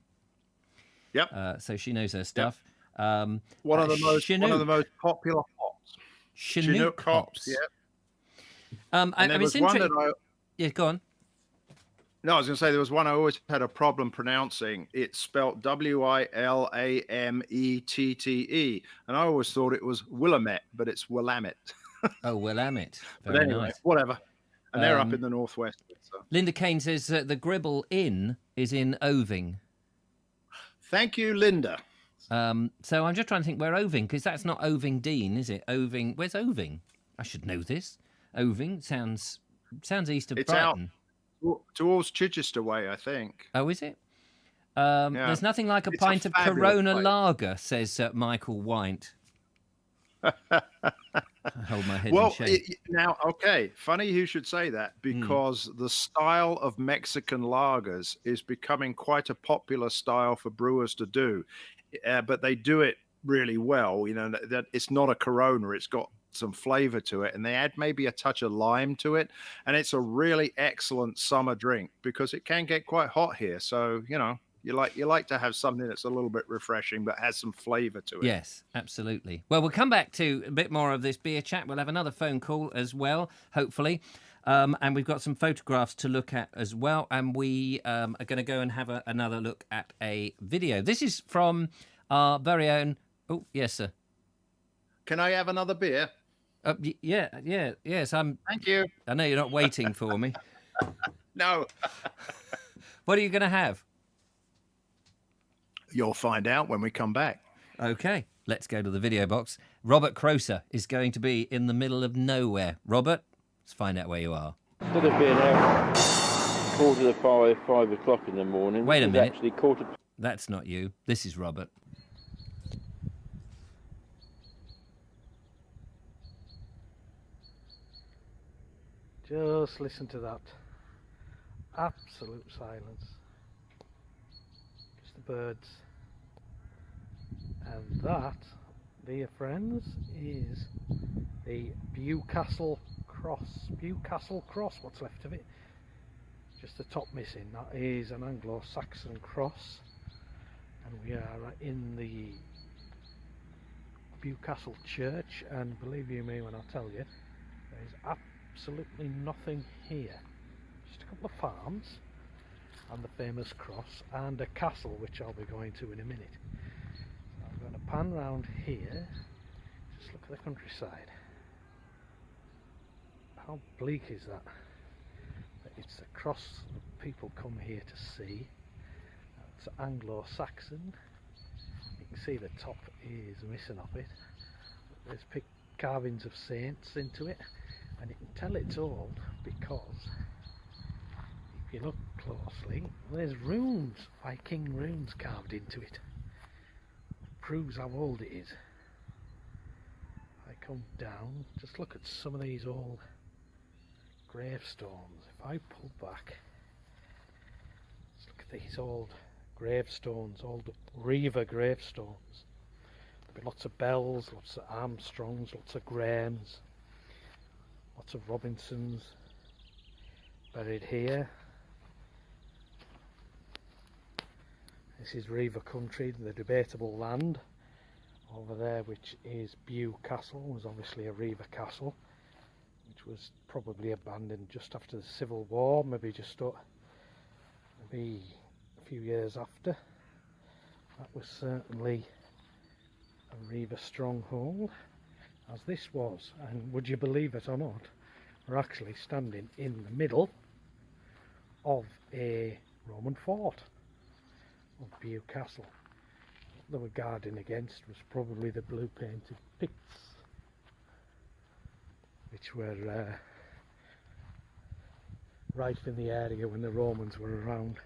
Yep. So she knows her stuff. One of the most popular hops. Chinook hops. Yeah. And there it's was one interesting. that Yeah, go on. No, I was going to say there was one I always had a problem pronouncing. It's spelt Wilametete, and I always thought it was Willamette, but it's Willamette. Oh, Willamette. But anyway, whatever. And they're up in the northwest. So. Linda Kane says the Gribble Inn is in Oving. Thank you, Linda. So I'm just trying to think where Oving, because that's not Oving Dean, is it? Oving. Where's Oving? I should know this. Oving sounds east of Brighton. Out towards Chichester way, I think. Oh, is it? There's nothing like a pint of Corona lager, says Michael Wynt. I hold my head in shame. Now, okay, funny you should say that, because the style of Mexican lagers is becoming quite a popular style for brewers to do, but they do it really well. That it's not a Corona; it's got some flavor to it, and they add maybe a touch of lime to it, and it's a really excellent summer drink because it can get quite hot here. So you like to have something that's a little bit refreshing but has some flavor to it. Yes, absolutely. Well, we'll come back to a bit more of this beer chat. We'll have another phone call as well, hopefully. And we've got some photographs to look at as well. And we are going to go and have another look at a video. This is from our very own... Oh, yes, sir. Can I have another beer? Yes. Thank you. I know you're not waiting for me. No. What are you going to have? You'll find out when we come back. Okay, let's go to the video box. Robert Croser is going to be in the middle of nowhere. Robert, let's find out where you are. Instead of being out 5:45 in the morning. Wait a minute. Actually That's not you. This is Robert. Just listen to that. Absolute silence. Just the birds. And that, dear friends, is the Bewcastle Cross. Bewcastle Cross, what's left of it. Just the top missing. That is an Anglo-Saxon cross. And we are in the Bewcastle Church, and believe you me when I tell you, there is absolutely nothing here. Just a couple of farms and the famous cross and a castle, which I'll be going to in a minute. So I'm going to pan round here, just look at the countryside. How bleak is that? It's the cross that people come here to see. It's Anglo-Saxon. You can see the top is missing off it. There's carvings of saints into it, and you can tell it's old because if you look closely, there's runes, Viking runes carved into it. It proves how old it is. If I come down, just look at some of these old gravestones. If I pull back, let's look at these old gravestones, old Reaver gravestones. There'll be lots of Bells, lots of Armstrongs, lots of Grahams, lots of Robinsons buried here. This is Reaver country, the debatable land. Over there, which is Bewcastle, was obviously a Reaver castle, which was probably abandoned just after the Civil War, maybe maybe a few years after. That was certainly a Reaver stronghold, as this was, and would you believe it or not, we're actually standing in the middle of a Roman fort of Bewcastle. What they were guarding against was probably the blue painted Picts, which were rife in the area when the Romans were around.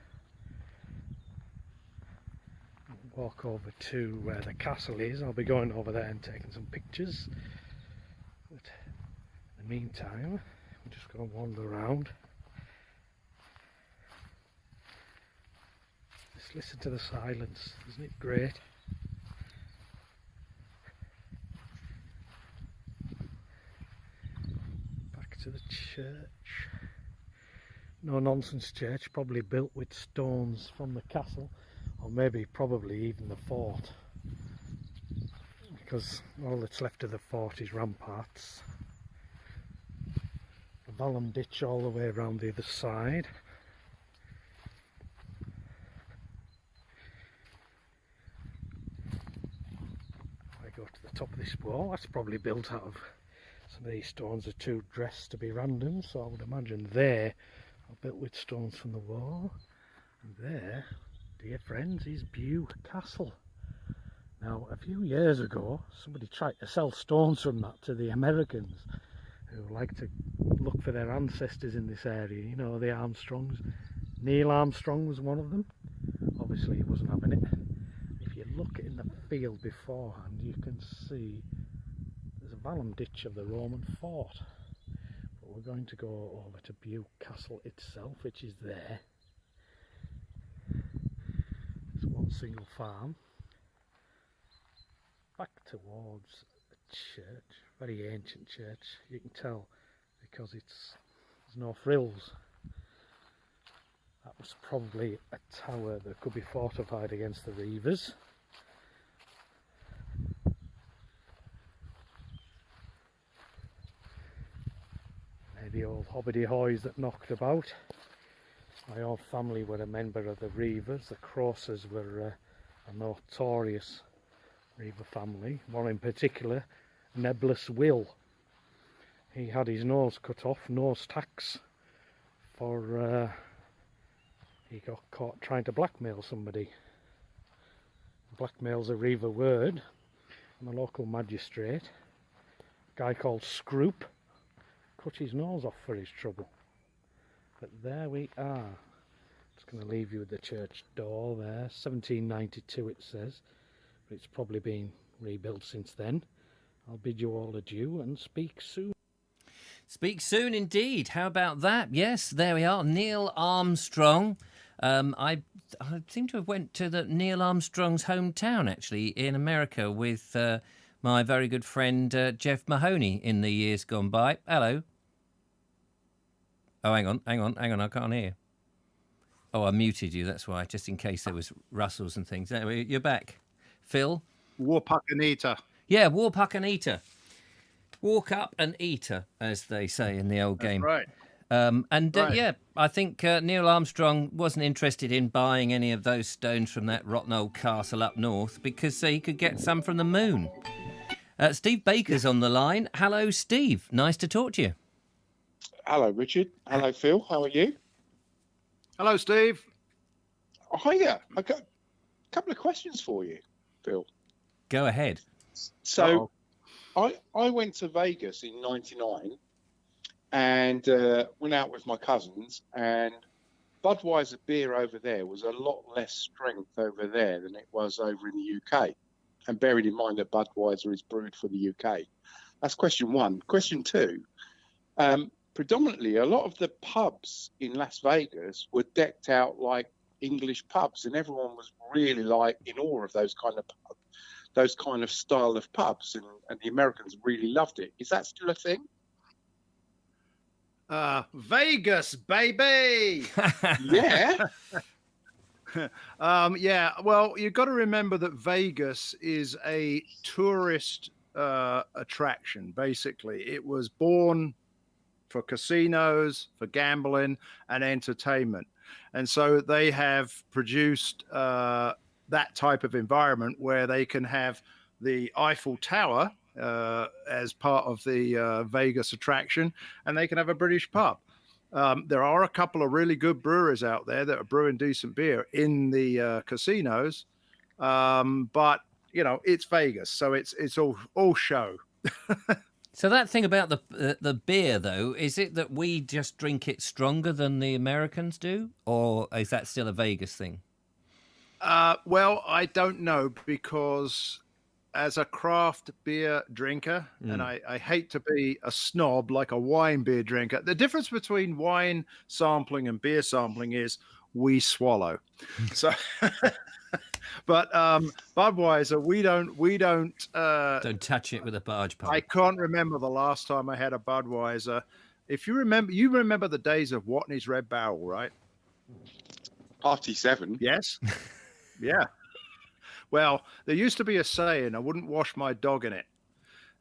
walk over to where the castle is. I'll be going over there and taking some pictures. But in the meantime, we're just going to wander around. Just listen to the silence, isn't it great? Back to the church. No nonsense church, probably built with stones from the castle, or maybe probably even the fort, because all that's left of the fort is ramparts. A vallum ditch all the way around the other side. I go to the top of this wall. That's probably built out of, some of these stones are too dressed to be random, so I would imagine they are built with stones from the wall. And there, dear friends, is Bew Castle. Now, a few years ago, somebody tried to sell stones from that to the Americans, who like to look for their ancestors in this area. You know, the Armstrongs. Neil Armstrong was one of them. Obviously, he wasn't having it. If you look in the field beforehand, you can see there's a vallum ditch of the Roman fort. But we're going to go over to Bew Castle itself, which is there. It's one single farm. Back towards the church, very ancient church. You can tell because there's no frills. That was probably a tower that could be fortified against the reavers. Maybe old hobbity-hoys that knocked about. My old family were a member of the reavers. The Crosses were a notorious reaver family. One in particular, Nebulous Will. He had his nose cut off, nose tax, for he got caught trying to blackmail somebody. Blackmail's a reaver word, and the local magistrate, a guy called Scroop, cut his nose off for his trouble. But there we are. Just going to leave you with the church door there. 1792 it says, but it's probably been rebuilt since then. I'll bid you all adieu and speak soon. Speak soon indeed. How about that? Yes, there we are. Neil Armstrong. I seem to have went to the Neil Armstrong's hometown, actually, in America with my very good friend Jeff Mahoney in the years gone by. Hello. Oh, hang on, I can't hear. Oh, I muted you, that's why, just in case there was rustles and things. Anyway, you're back. Phil? Warpuck and Eater. Yeah, Warpuck and Eater. Walk up and eater, as they say in the old game. Right. Right. Yeah, I think Neil Armstrong wasn't interested in buying any of those stones from that rotten old castle up north because he could get some from the moon. Steve Baker's on the line. Hello, Steve. Nice to talk to you. Hello, Richard. Hello, Phil. How are you? Hello, Steve. Oh, hiya. I've got a couple of questions for you, Phil. Go ahead. So, I went to Vegas in '99 and went out with my cousins, and Budweiser beer over there was a lot less strength over there than it was over in the UK. And bearing in mind that Budweiser is brewed for the UK. That's question one. Question two, predominantly a lot of the pubs in Las Vegas were decked out like English pubs, and everyone was really like in awe of those kind of style of pubs, and the Americans really loved it. Is that still a thing? Vegas, baby. Yeah. Yeah, well, you've got to remember that Vegas is a tourist attraction, basically. It was born for casinos, for gambling and entertainment. And so they have produced that type of environment where they can have the Eiffel Tower as part of the Vegas attraction, and they can have a British pub. There are a couple of really good brewers out there that are brewing decent beer in the casinos, but you know it's Vegas, so it's all show. So that thing about the beer, though, is it that we just drink it stronger than the Americans do, or is that still a Vegas thing? Well, I don't know because as a craft beer drinker, and I hate to be a snob like a wine beer drinker, the difference between wine sampling and beer sampling is we swallow. So, but Budweiser, Don't touch it with a barge pole. I can't remember the last time I had a Budweiser. If you remember the days of Watney's Red Barrel, right? Party 7. Yes. Yeah. Well, there used to be a saying, I wouldn't wash my dog in it.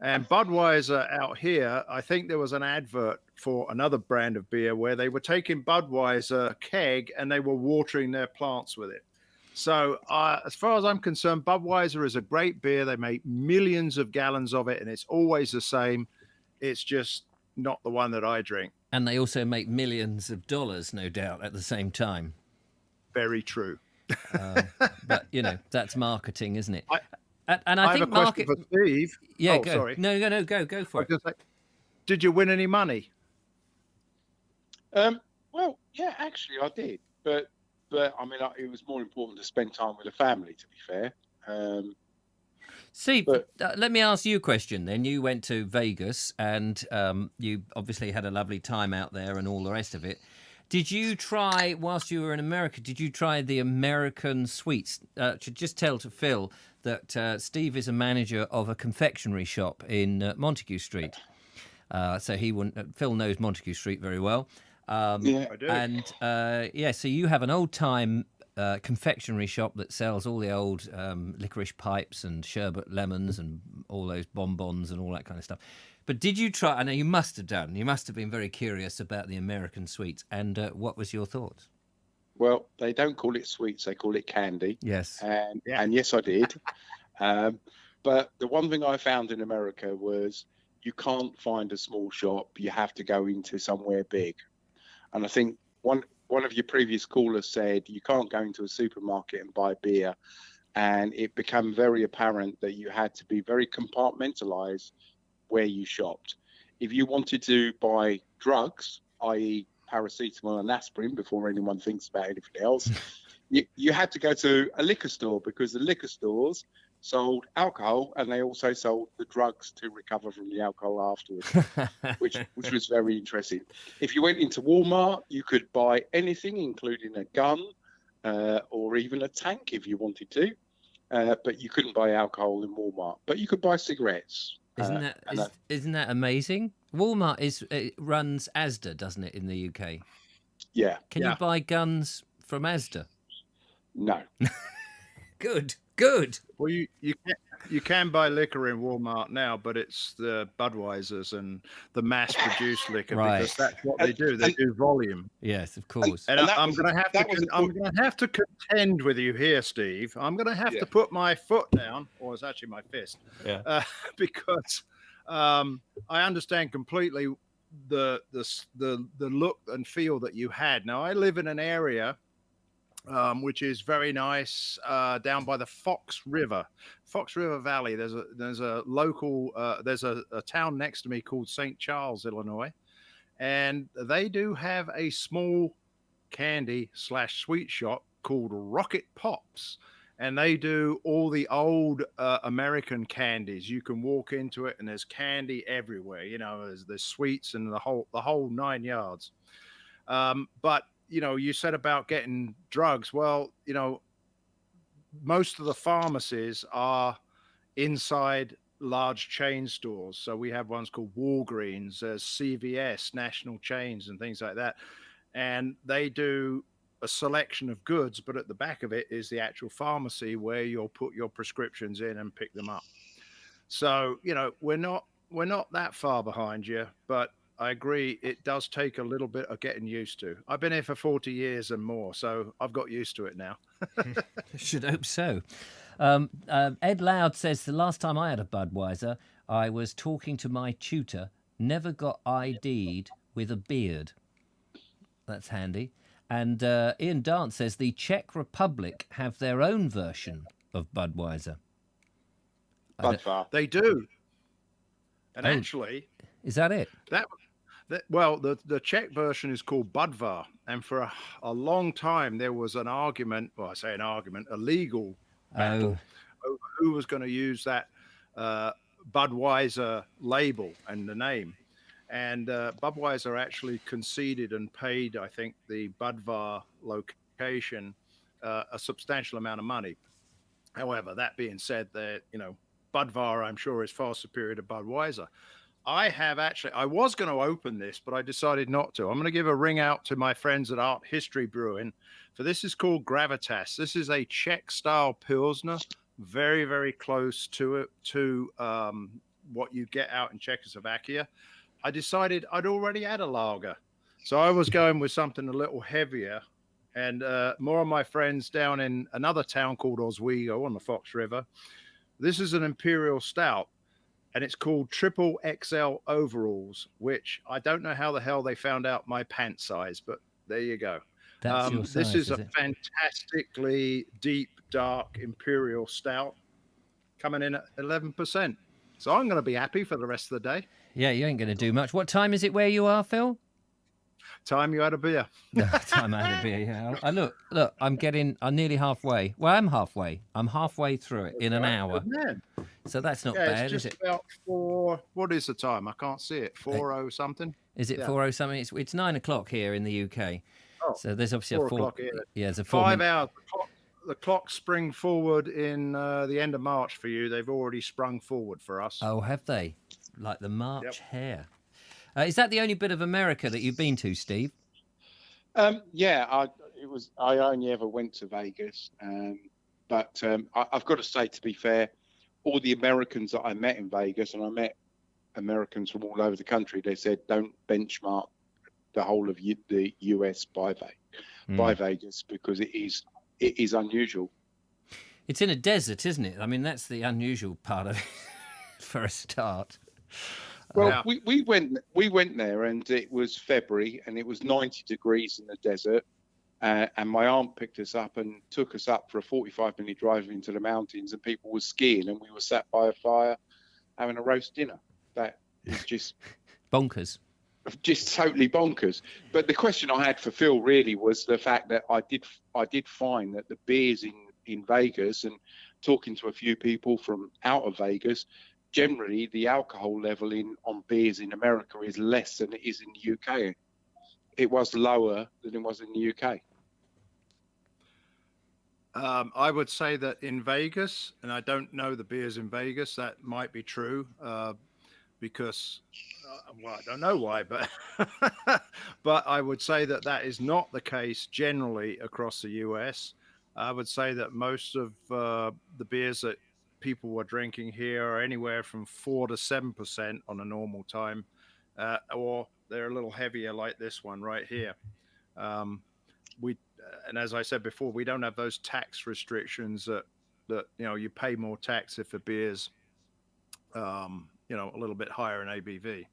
And Budweiser out here, I think there was an advert for another brand of beer where they were taking Budweiser keg and they were watering their plants with it. So as far as I'm concerned, Budweiser is a great beer. They make millions of gallons of it and it's always the same. It's just not the one that I drink. And they also make millions of dollars, no doubt, at the same time. Very true. But, that's marketing, isn't it? I have think a question for Steve. Yeah, oh, go. Sorry. No, go for it. Did you win any money? Well, yeah, actually I did. But I mean, it was more important to spend time with the family, to be fair. Steve, let me ask you a question then. You went to Vegas and you obviously had a lovely time out there and all the rest of it. Did you try, whilst you were in America, the American sweets? Should just tell to Phil that Steve is a manager of a confectionery shop in Montague Street. So he wouldn't. Phil knows Montague Street very well. Yeah, I do. And so you have an old-time confectionery shop that sells all the old licorice pipes and sherbet lemons and all those bonbons and all that kind of stuff. But did you try? I know you must have done. You must have been very curious about the American sweets. And what was your thoughts? Well, they don't call it sweets; they call it candy. Yes. And yes, I did. But the one thing I found in America was you can't find a small shop. You have to go into somewhere big. And I think one of your previous callers said you can't go into a supermarket and buy beer. And it became very apparent that you had to be very compartmentalized where you shopped. If you wanted to buy drugs, i.e. paracetamol and aspirin, before anyone thinks about anything else, you had to go to a liquor store because the liquor stores sold alcohol and they also sold the drugs to recover from the alcohol afterwards, which was very interesting. If you went into Walmart, you could buy anything, including a gun or even a tank if you wanted to, but you couldn't buy alcohol in Walmart. But you could buy cigarettes. Isn't that amazing? Walmart runs Asda, doesn't it, in the UK? Yeah. Can you buy guns from Asda? No. Good. Well, you can buy liquor in Walmart now, but it's the Budweisers and the mass-produced liquor because that's what they do. They do volume. Yes, of course. And I'm going to have to contend with you here, Steve. I'm going to have to put my foot down, or it's actually my fist, because I understand completely the look and feel that you had. Now, I live in an area which is very nice down by the Fox River Valley. There's a local there's a town next to me called St. Charles, Illinois, and they do have a small candy / sweet shop called Rocket Pops, and they do all the old American candies. You can walk into it and there's candy everywhere. There's sweets and the whole 9 yards. But you said about getting drugs. Well, most of the pharmacies are inside large chain stores. So we have ones called Walgreens, CVS, national chains and things like that. And they do a selection of goods, but at the back of it is the actual pharmacy where you'll put your prescriptions in and pick them up. So, we're not that far behind you, but I agree. It does take a little bit of getting used to. I've been here for 40 years and more, so I've got used to it now. Should hope so. Ed Loud says, the last time I had a Budweiser, I was talking to my tutor, never got ID'd with a beard. That's handy. And Ian Dance says, the Czech Republic have their own version of Budweiser. Budvar. They do. And actually... Is that it? The Czech version is called Budvar, and for a long time there was an argument. Well, I say an argument, a legal battle over who was going to use that Budweiser label and the name. And Budweiser actually conceded and paid, I think, the Budvar location a substantial amount of money. However, that being said, that Budvar, I'm sure, is far superior to Budweiser. I was going to open this, but I decided not to. I'm going to give a ring out to my friends at Art History Brewing, for this is called Gravitas. This is a Czech-style Pilsner, very, very close to what you get out in Czechoslovakia. I decided I'd already had a lager, so I was going with something a little heavier. And more of my friends down in another town called Oswego on the Fox River. This is an Imperial Stout, and it's called Triple XL Overalls, which I don't know how the hell they found out my pant size, but there you go. That's your size, this is a fantastically deep, dark Imperial Stout coming in at 11%. So I'm going to be happy for the rest of the day. Yeah, you ain't going to do much. What time is it where you are, Phil? Time you had a beer. Time I had a beer, yeah. Look, I'm nearly halfway. Well, I'm halfway. I'm halfway through it in an hour. So that's not bad, is it? About what is the time? I can't see it. 4:00 something? Is it 4:00 something? It's 9 o'clock here in the UK. Oh, so there's obviously 4 o'clock here. Yeah, there's a 5 hours. The clock spring forward in the end of March for you. They've already sprung forward for us. Oh, have they? Like the March hare. Is that the only bit of America that you've been to, Steve? Yeah, I only ever went to Vegas, but I've got to say, to be fair, all the Americans that I met in Vegas, and I met Americans from all over the country, they said don't benchmark the whole of the US by Vegas, because it is unusual. It's in a desert, isn't it? I mean, that's the unusual part of it for a start. Well, we went there, and it was February, and it was 90 degrees in the desert, and my aunt picked us up and took us up for a 45-minute drive into the mountains, and people were skiing, and we were sat by a fire having a roast dinner. That is just bonkers. Just totally bonkers. But the question I had for Phil really was the fact that I did find that the beers in Vegas, and talking to a few people from out of Vegas, generally the alcohol level on beers in America is less than it is in the UK. It was lower than it was in the UK. I would say that in Vegas, and I don't know the beers in Vegas, that might be true, because, I don't know why, but but I would say that is not the case generally across the US. I would say that most of the beers that people were drinking here are anywhere from 4 to 7% on a normal time, or they're a little heavier like this one right here. And as I said before, we don't have those tax restrictions that you pay more tax if a beer's a little bit higher in ABV.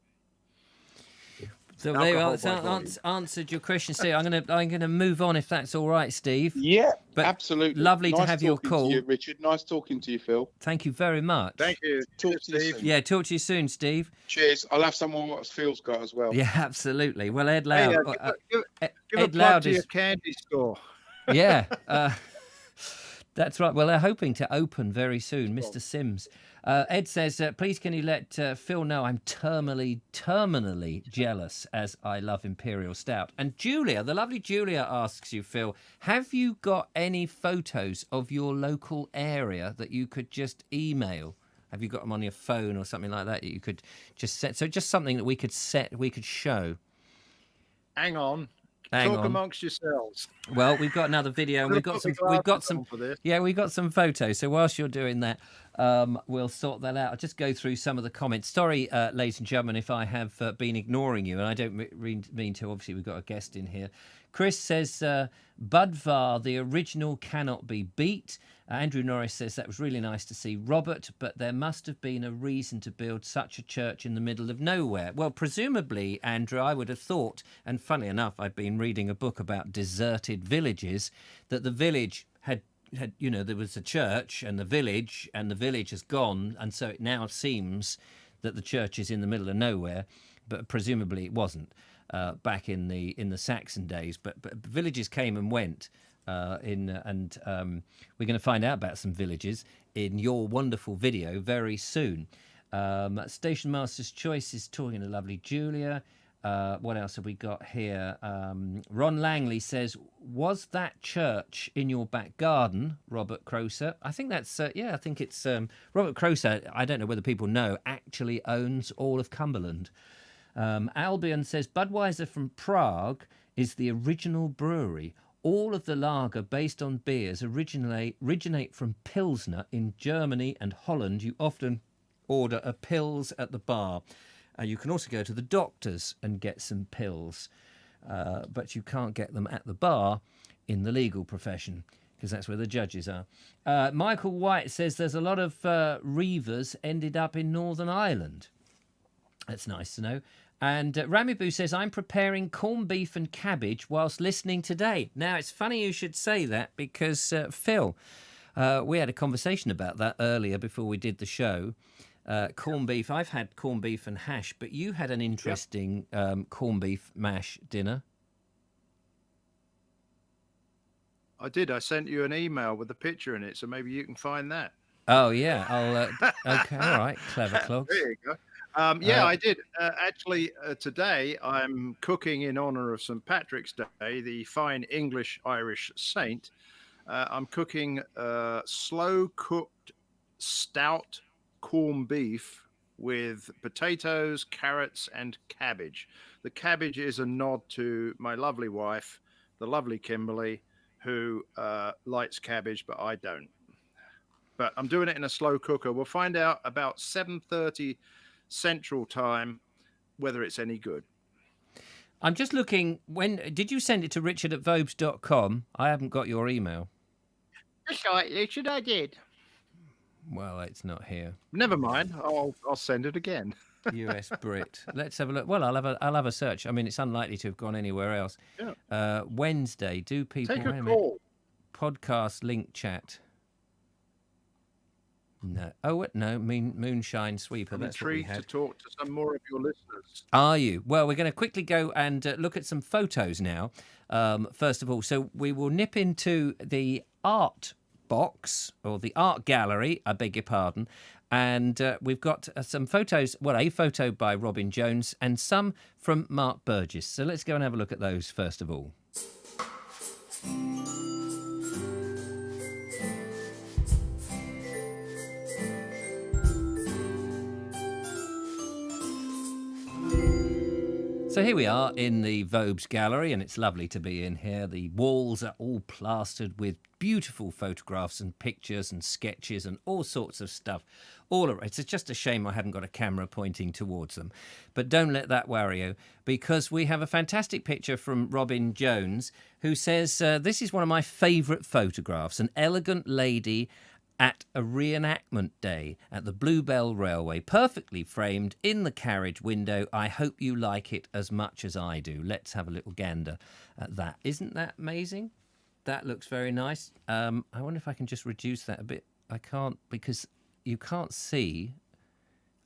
So there you are. Answered your question, Steve. I'm gonna move on if that's all right, Steve. Yeah, but absolutely. Lovely to have your call, to you, Richard. Nice talking to you, Phil. Thank you very much. Thank you. Talk to you soon. Yeah, talk to you soon, Steve. Cheers. I'll have some more what Phil's got as well. Yeah, absolutely. Well, Ed Loud. Give a plug to your candy store. Yeah, that's right. Well, they're hoping to open very soon, Mr. Sims. Ed says, please can you let Phil know I'm terminally jealous as I love Imperial Stout. And Julia, the lovely Julia, asks you, Phil, have you got any photos of your local area that you could just email? Have you got them on your phone or something like that you could just set? So just something that we could show. Hang on. Talk amongst yourselves. Well, we've got another video, and we've got some photos. So whilst you're doing that, we'll sort that out. I'll just go through some of the comments. Sorry, ladies and gentlemen, if I have been ignoring you, and I don't mean to. Obviously, we've got a guest in here. Chris says, Budvar, the original, cannot be beat. Andrew Norris says that was really nice to see. Robert, but there must have been a reason to build such a church in the middle of nowhere. Well, presumably, Andrew, I would have thought, and funny enough, I've been reading a book about deserted villages, that the village had there was a church and the village has gone, and so it now seems that the church is in the middle of nowhere. but presumably it wasn't back in the Saxon days. But villages came and went. We're going to find out about some villages in your wonderful video very soon. Station Master's Choice is talking to lovely Julia. What else have we got here? Ron Langley says, was that church in your back garden, Robert Croser? I think that's, I think it's Robert Croser. I don't know whether people know, actually owns all of Cumberland. Albion says, Budweiser from Prague is the original brewery. All of the lager based on beers originate from Pilsner in Germany and Holland. You often order a Pils at the bar. You can also go to the doctor's and get some pills, but you can't get them at the bar in the legal profession because that's where the judges are. Michael White says there's a lot of Reavers ended up in Northern Ireland. That's nice to know. And Ramiboo says, I'm preparing corned beef and cabbage whilst listening today. Now, it's funny you should say that because, Phil, we had a conversation about that earlier before we did the show. Corned beef. I've had corned beef and hash, but you had an interesting corned beef mash dinner. I did. I sent you an email with a picture in it, so maybe you can find that. Oh, yeah. I'll. Okay, all right. Clever clogs. There you go. I did. Actually, today I'm cooking in honour of St. Patrick's Day, the fine English-Irish saint. I'm cooking slow-cooked stout corned beef with potatoes, carrots, and cabbage. The cabbage is a nod to my lovely wife, the lovely Kimberly, who likes cabbage, but I don't. But I'm doing it in a slow cooker. We'll find out about 7:30 Central Time whether it's any good. I'm just looking. When did you send it to richard@vobes.com? I haven't got your email. That's right, Richard, I did. Well, it's not here. Never mind. I'll send it again. US Brit. Let's have a look. Well, I'll have a search. I mean, it's unlikely to have gone anywhere else. Yeah. Wednesday. Do people take a call? Podcast link chat. No. Oh, no. Moonshine Sweeper. I'm That's what we intrigued to had. talk to some more of your listeners. Are you? Well, we're going to quickly go and look at some photos now. First of all, so we will nip into the art box or the art gallery. I beg your pardon. And we've got some photos. Well, a photo by Robin Jones and some from Mark Burgess. So let's go and have a look at those first of all. So here we are in the Vobes gallery, and it's lovely to be in here. The walls are all plastered with beautiful photographs and pictures and sketches and all sorts of stuff. It's just a shame I haven't got a camera pointing towards them. But don't let that worry you, because we have a fantastic picture from Robin Jones, who says, this is one of my favourite photographs, an elegant lady at a reenactment day at the Bluebell Railway, perfectly framed in the carriage window. I hope you like it as much as I do. Let's have a little gander at that. Isn't that amazing? That looks very nice. I wonder if I can just reduce that a bit. I can't, because you can't see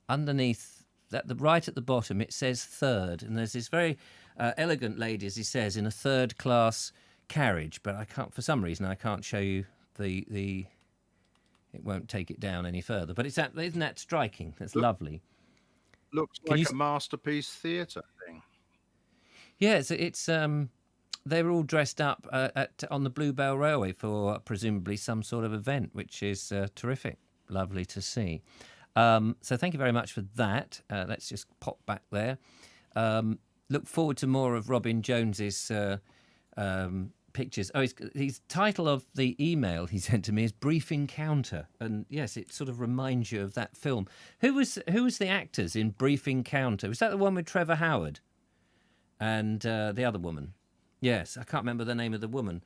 underneath that. Right at the bottom it says third, and there's this very elegant lady, as he says, in a third class carriage, but I can't, for some reason I can't show you the it won't take it down any further. But isn't that striking? That's lovely. Looks like a masterpiece theatre thing. Yeah, it's they were all dressed up on the Bluebell Railway for presumably some sort of event, which is terrific. Lovely to see. So thank you very much for that. Let's just pop back there. Look forward to more of Robin Jones's pictures. Oh, his title of the email he sent to me is Brief Encounter, and yes, it sort of reminds you of that film. Who was the actors in Brief Encounter? Was that the one with Trevor Howard and the other woman? Yes, I can't remember the name of the woman.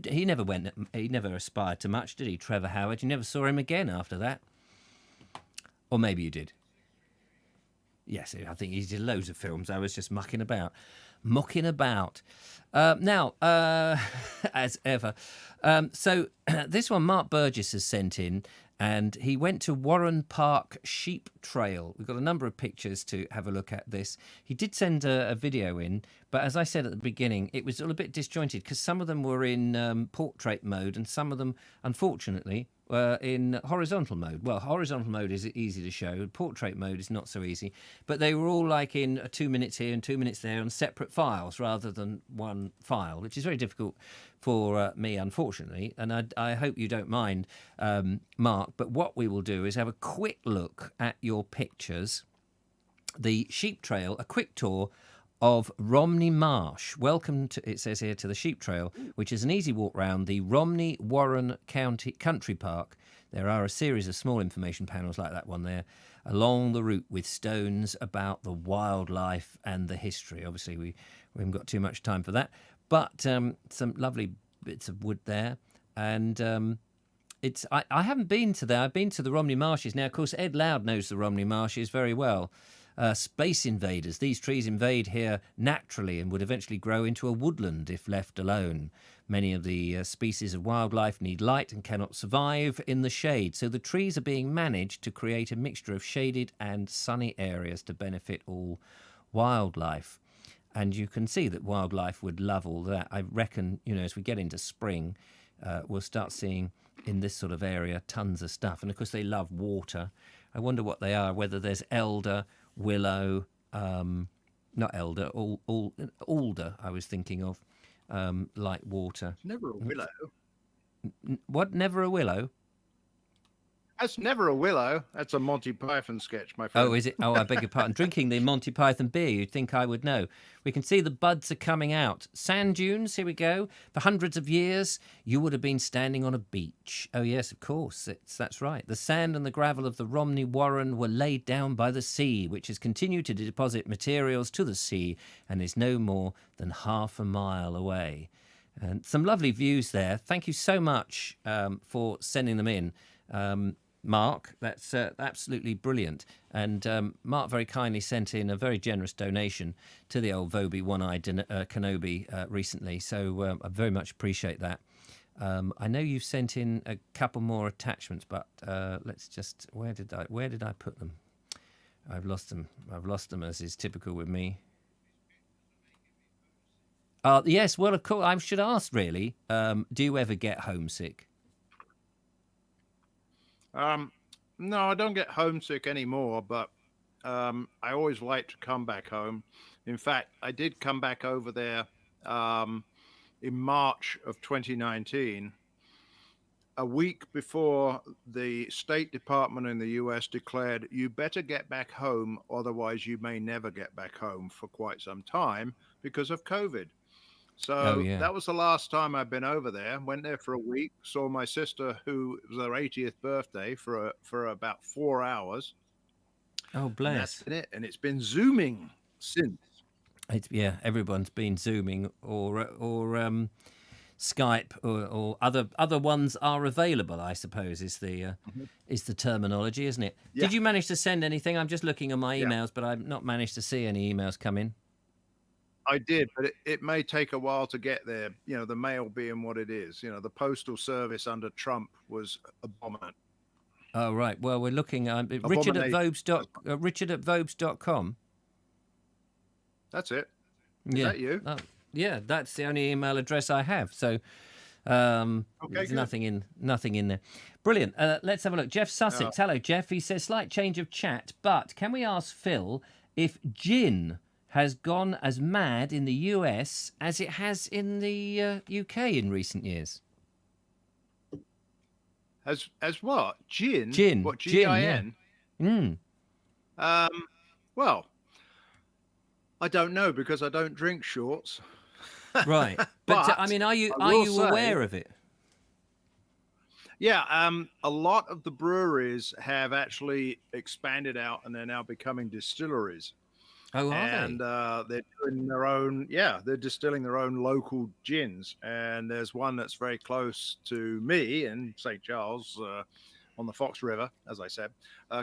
He never aspired to much, did he, Trevor Howard? You never saw him again after that, or maybe you did. Yes, I think he did loads of films. I was just mucking about. Now, as ever. So this one Mark Burgess has sent in, And he went to Warren Park Sheep Trail. We've got a number of pictures to have a look at this. He did send a video in, but as I said at the beginning, it was all a bit disjointed because some of them were in portrait mode and some of them, unfortunately, were in horizontal mode. Well, horizontal mode is easy to show. Portrait mode is not so easy. But they were all like in 2 minutes here and 2 minutes there on separate files rather than one file, which is very difficult for me, unfortunately. And I hope you don't mind, Mark, but what we will do is have a quick look at your pictures. The sheep trail, a quick tour of Romney Marsh. Welcome to, it says here, to the Sheep Trail, which is an easy walk round the Romney Warren Country Park. There are a series of small information panels like that one there along the route with stones about the wildlife and the history. Obviously, we haven't got too much time for that, but some lovely bits of wood there. And I haven't been to there. I've been to the Romney Marshes. Now, of course, Ed Loud knows the Romney Marshes very well. Space invaders. These trees invade here naturally and would eventually grow into a woodland if left alone. Many of the species of wildlife need light and cannot survive in the shade. So the trees are being managed to create a mixture of shaded and sunny areas to benefit all wildlife. And you can see that wildlife would love all that. I reckon, as we get into spring, we'll start seeing in this sort of area tons of stuff. And of course, they love water. I wonder what they are, whether there's elder, willow, not elder, alder, I was thinking of, like water. Never a willow. What? Never a willow? That's never a willow. That's a Monty Python sketch, my friend. Oh, is it? Oh, I beg your pardon. Drinking the Monty Python beer, you'd think I would know. We can see the buds are coming out. Sand dunes, here we go. For hundreds of years, you would have been standing on a beach. Oh, yes, of course. That's right. The sand and the gravel of the Romney Warren were laid down by the sea, which has continued to deposit materials to the sea and is no more than half a mile away. And some lovely views there. Thank you so much for sending them in. Mark, that's absolutely brilliant. And Mark very kindly sent in a very generous donation to the old Vobes One-Eyed Kenobi recently, so I very much appreciate that. I know you've sent in a couple more attachments, but let's just, where did I put them? I've lost them, as is typical with me. Yes, well, of course, I should ask, really, do you ever get homesick? No, I don't get homesick anymore, but I always like to come back home. In fact, I did come back over there in March of 2019, a week before the State Department in the US declared, you better get back home, otherwise you may never get back home for quite some time because of COVID. So that was the last time I've been over there. Went there for a week, saw my sister, who was her 80th birthday, for about 4 hours. Oh, bless. And that's been it. And it's been Zooming since. Everyone's been Zooming or Skype or other ones are available, I suppose, is the terminology, isn't it? Yeah. Did you manage to send anything? I'm just looking at my emails, but I've not managed to see any emails come in. I did, but it may take a while to get there, the mail being what it is. The postal service under Trump was abominant. Oh, right. Well, we're looking at Richard at Vobes.com. That's it. Is that you? Yeah, that's the only email address I have. So there's nothing in there. Brilliant. Let's have a look. Jeff Sussex. Hello, Jeff. He says, slight change of chat, but can we ask Phil if gin has gone as mad in the US as it has in the UK in recent years? As what? Gin? Gin. What, G-I-N? Yeah. Well, I don't know because I don't drink shorts. Right. But I mean, are you aware of it? Yeah, a lot of the breweries have actually expanded out and they're now becoming distilleries. Oh, are and they're doing their own, they're distilling their own local gins. And there's one that's very close to me in St. Charles on the Fox River, as I said,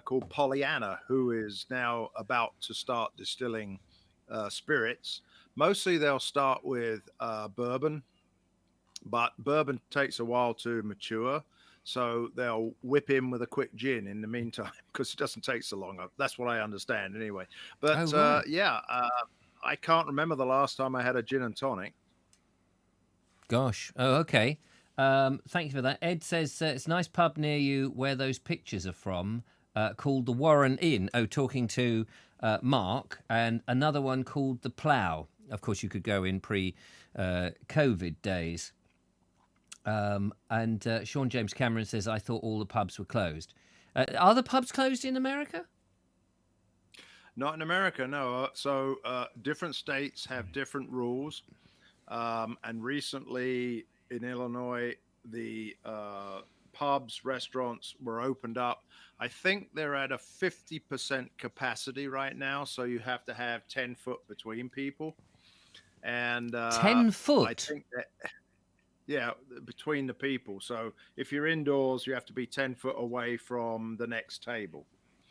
called Pollyanna, who is now about to start distilling spirits. Mostly they'll start with bourbon, but bourbon takes a while to mature. So they'll whip in with a quick gin in the meantime because it doesn't take so long. That's what I understand anyway. But Oh, right. I can't remember the last time I had a gin and tonic. Gosh. Oh, okay. Thank you for that. Ed says it's a nice pub near you where those pictures are from, called the Warren Inn. Oh, talking to Mark, and another one called the Plough. Of course, you could go in pre-COVID days. And Sean James Cameron says, I thought all the pubs were closed. Are the pubs closed in America? Not in America, no. So different states have different rules. And recently in Illinois, the pubs, restaurants were opened up. I think they're at a 50% capacity right now. So you have to have 10 foot between people. And 10 foot? I think that, yeah, between the people. So if you're indoors, you have to be 10 foot away from the next table.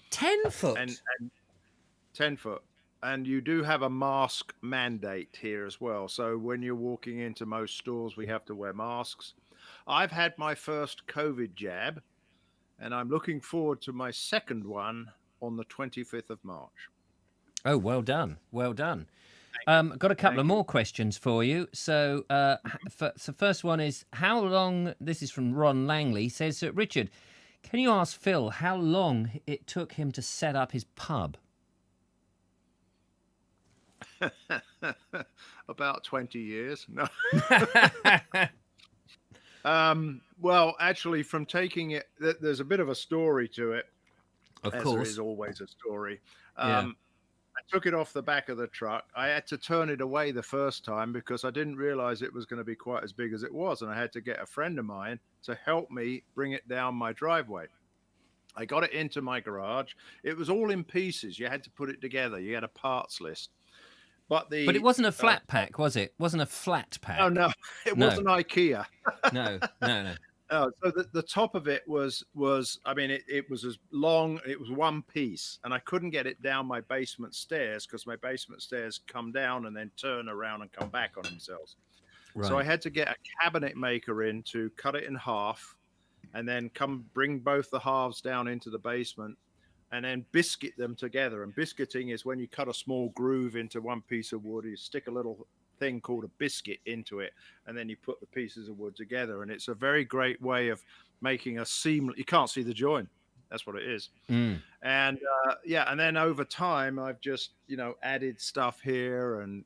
10 foot? And 10 foot. And you do have a mask mandate here as well. So when you're walking into most stores, we have to wear masks. I've had my first COVID jab, and I'm looking forward to my second one on the 25th of March. Oh, well done. Well done. Got a couple of more questions for you. So, first one is, how long, this is from Ron Langley, says, Richard, can you ask Phil how long it took him to set up his pub? About 20 years. No. Well, actually, from taking it, there's a bit of a story to it. Of as course. There is always a story. Yeah. I took it off the back of the truck. I had to turn it away the first time because I didn't realize it was going to be quite as big as it was. And I had to get a friend of mine to help me bring it down my driveway. I got it into my garage. It was all in pieces. You had to put it together. You had a parts list. But it wasn't a flat pack, was it? Wasn't a flat pack. Oh, no. It wasn't IKEA. No. Oh, so the top of it was I mean, it was as long, it was one piece, and I couldn't get it down my basement stairs because my basement stairs come down and then turn around and come back on themselves. Right. So I had to get a cabinet maker in to cut it in half and then bring both the halves down into the basement and then biscuit them together. And biscuiting is when you cut a small groove into one piece of wood, you stick a little thing called a biscuit into it, and then you put the pieces of wood together. And it's a very great way of making a seamless, you can't see the join. That's what it is. And and then over time, I've just, added stuff here and,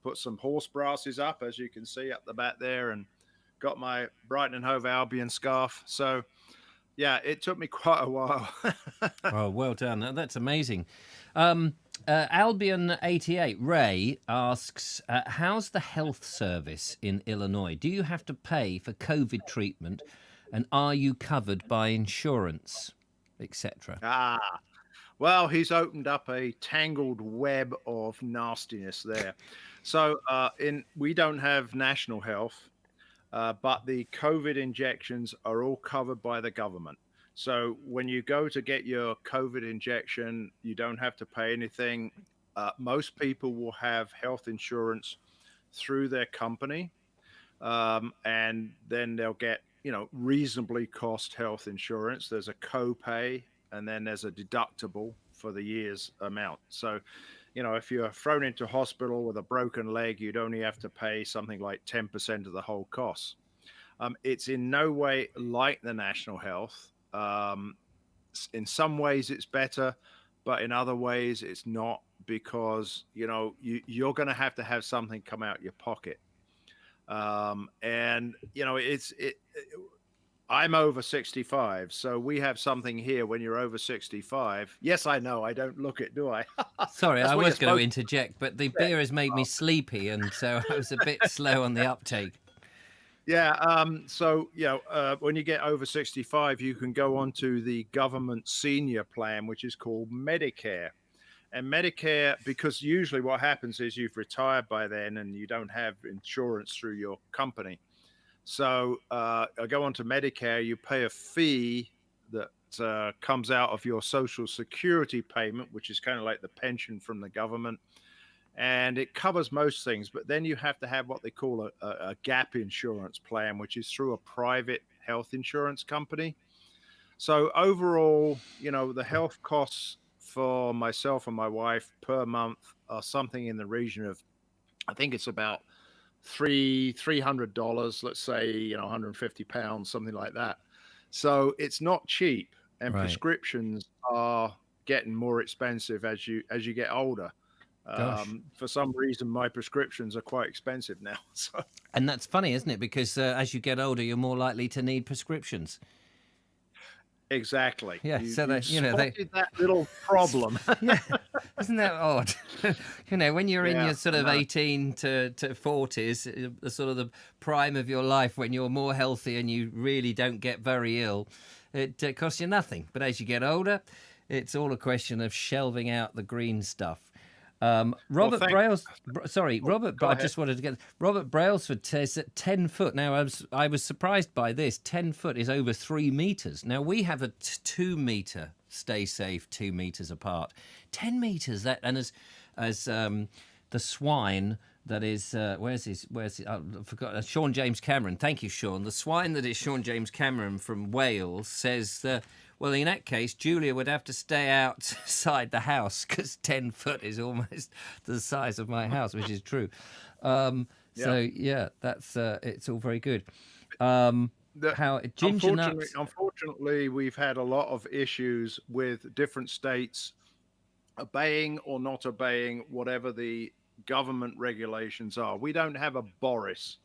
put some horse brasses up, as you can see up the back there, and got my Brighton and Hove Albion scarf. So yeah, it took me quite a while. Oh, well done. That's amazing. Albion88 Ray asks, how's the health service in Illinois? Do you have to pay for COVID treatment, and are you covered by insurance, etc.? Well, he's opened up a tangled web of nastiness there. So we don't have national health, but the COVID injections are all covered by the government. So when you go to get your COVID injection, you don't have to pay anything. Most people will have health insurance through their company, and then they'll get, reasonably cost health insurance. There's a copay, and then there's a deductible for the year's amount. So, if you're thrown into hospital with a broken leg, you'd only have to pay something like 10% of the whole cost. It's in no way like the national health. In some ways it's better, but in other ways it's not, because you're going to have something come out your pocket. And I'm over 65, so we have something here when you're over 65. Yes, I know, I don't look it, do I? Sorry, I was going to interject, but the beer has made me sleepy, and so I was a bit slow on the uptake. Yeah. When you get over 65, you can go on to the government senior plan, which is called Medicare. And Medicare, because usually what happens is you've retired by then and you don't have insurance through your company. So I go on to Medicare, you pay a fee that comes out of your Social Security payment, which is kind of like the pension from the government. And it covers most things, but then you have to have what they call a gap insurance plan, which is through a private health insurance company. So overall, the health costs for myself and my wife per month are something in the region of, I think it's about $300, let's say, £150, something like that. So it's not cheap, and Right. prescriptions are getting more expensive as you get older. Gosh. For some reason, my prescriptions are quite expensive now. So And that's funny, isn't it? Because as you get older, you're more likely to need prescriptions. exactly, Yeah, you, so they, you spotted that little problem. yeah, isn't that odd? When you're in Yeah, your sort I of know. 18 to 40s, the sort of the prime of your life, when you're more healthy and you really don't get very ill, it costs you nothing. But as you get older, it's all a question of shelving out the green stuff. Robert Robert. Go I ahead. just wanted to get Robert Brailsford says that 10 foot. Now I was surprised by this. 10 foot is over 3 meters. Now we have a 2 meter. Stay safe, 2 meters apart. 10 meters. That and as the swine that is where's his I forgot Sean James Cameron. Thank you, Sean. The swine that is Sean James Cameron from Wales says. Well, in that case, Julia would have to stay outside the house because 10 foot is almost the size of my house, which is true. So, yeah, that's it's all very good. How ginger nuts? Unfortunately, we've had a lot of issues with different states obeying or not obeying whatever the government regulations are. We don't have a Boris.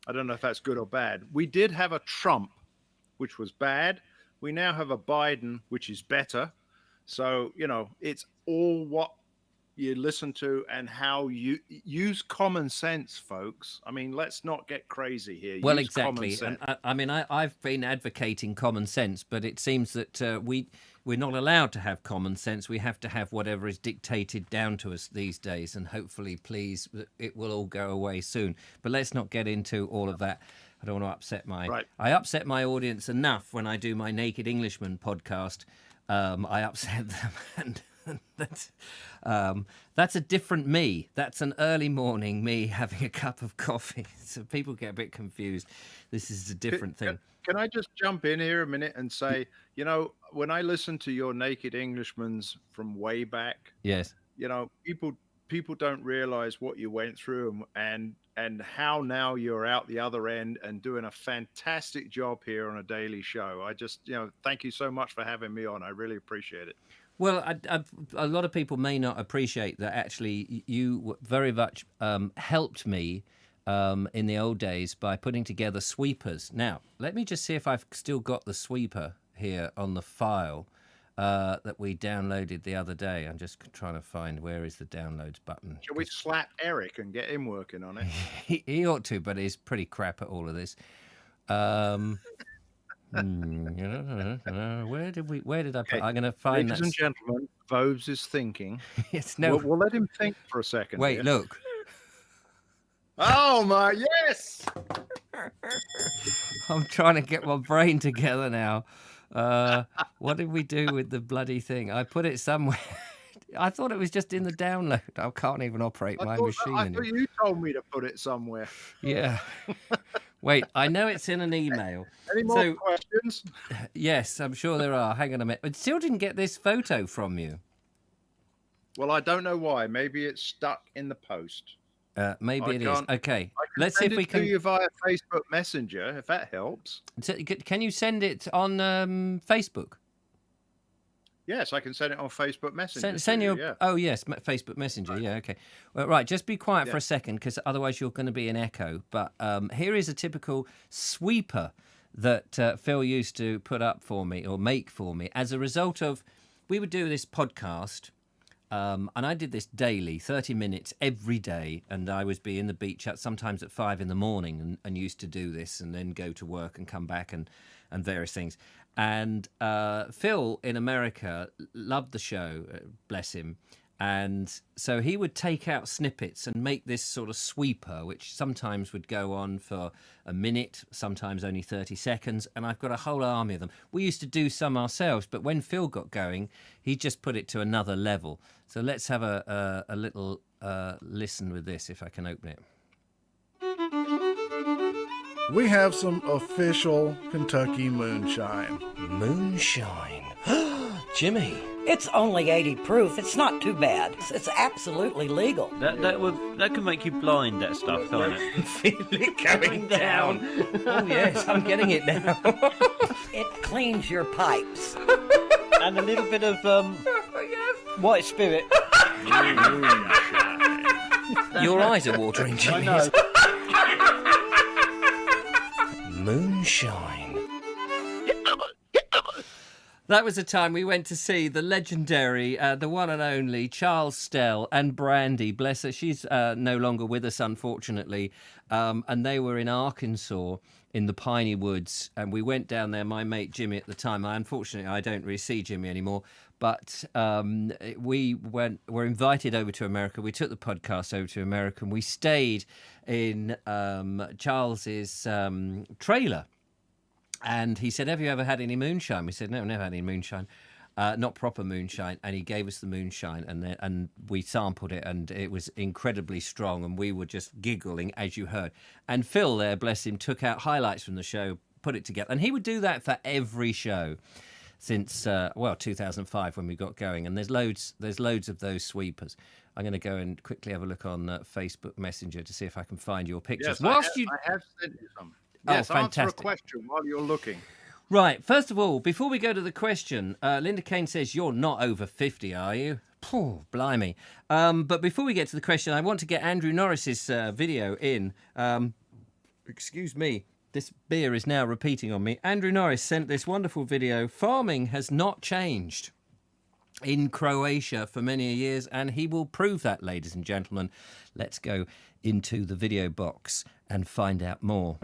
I don't know if that's good or bad. We did have a Trump, which was bad. We now have a Biden, which is better. So, it's all what you listen to and how you use common sense, folks. I mean, let's not get crazy here. Well, Use common exactly. sense. And I've been advocating common sense, but it seems that we're not allowed to have common sense. We have to have whatever is dictated down to us these days. And hopefully, please, it will all go away soon. But let's not get into all of that. I don't want to upset I upset my audience enough when I do my Naked Englishman podcast. I upset them, and that's a different me. That's an early morning me having a cup of coffee. So people get a bit confused. This is a different thing. Can I just jump in here a minute and say, when I listen to your Naked Englishmen from way back, Yes, people don't realize what you went through and how now you're out the other end and doing a fantastic job here on a daily show. I just, thank you so much for having me on. I really appreciate it. Well, a lot of people may not appreciate that actually you very much helped me in the old days by putting together sweepers. Now, let me just see if I've still got the sweeper here on the file that we downloaded the other day. I'm just trying to find where is the downloads button. Shall we slap Eric and get him working on it? He ought to, but he's pretty crap at all of this. Where did I put? I'm going to find Ladies and gentlemen, Vobes is thinking. It's no. We'll let him think for a second. Wait, here. look. Oh my, yes! I'm trying to get my brain together now. What did we do with the bloody thing? I put it somewhere. I thought it was just in the download. I can't even operate my machine I anymore. thought you told me to put it somewhere. Yeah. Wait, I know it's in an email. Any more questions? Yes, I'm sure there are. Hang on a minute. I still didn't get this photo from you. Well, I don't know why. Maybe it's stuck in the post. Maybe it is. Okay. Let's see if we can. can. You via Facebook Messenger, if that helps. Can you send it on Facebook? Yes, I can send it on Facebook Messenger. Send your. Oh yes, Facebook Messenger. Right. Yeah, okay. Well, right, just be quiet for a second because otherwise you're going to be an echo. But here is a typical sweeper that Phil used to put up for me or make for me as a result of. We would do this podcast. And I did this daily, 30 minutes every day, and I would be in the beach sometimes at 5 a.m. and used to do this and then go to work and come back and various things. And Phil in America loved the show, bless him. And so he would take out snippets and make this sort of sweeper, which sometimes would go on for a minute, sometimes only 30 seconds. And I've got a whole army of them. We used to do some ourselves, but when Phil got going, he just put it to another level. So let's have a little listen with this, if I can open it. we have some official Kentucky moonshine. Moonshine? Jimmy. It's only 80 proof. It's not too bad. It's absolutely legal. That could make you blind, that stuff, can't it? Feel it going down. Oh, yes, I'm getting it now. It cleans your pipes. And a little bit of white spirit. Your eyes are watering, Jimmy. I know. Moonshine. That was a time we went to see the legendary, the one and only Charles Stell and Brandy. Bless her, she's no longer with us, unfortunately. And they were in Arkansas in the Piney Woods. And we went down there, my mate Jimmy at the time. Unfortunately, I don't really see Jimmy anymore. But we were invited over to America. We took the podcast over to America and we stayed in Charles's trailer. And he said, have you ever had any moonshine? We said, no, never had any moonshine. Not proper moonshine. And he gave us the moonshine and we sampled it and it was incredibly strong and we were just giggling, as you heard. And Phil there, bless him, took out highlights from the show, put it together. And he would do that for every show since, 2005 when we got going. And there's loads of those sweepers. I'm going to go and quickly have a look on Facebook Messenger to see if I can find your pictures. Yes, I have sent you some. Yes, fantastic. Answer a question while you're looking. Right, first of all, before we go to the question, Linda Kane says, you're not over 50, are you? Phew, blimey. But before we get to the question, I want to get Andrew Norris's video in. Excuse me, this beer is now repeating on me. Andrew Norris sent this wonderful video. Farming has not changed in Croatia for many years, and he will prove that, ladies and gentlemen. Let's go into the video box and find out more.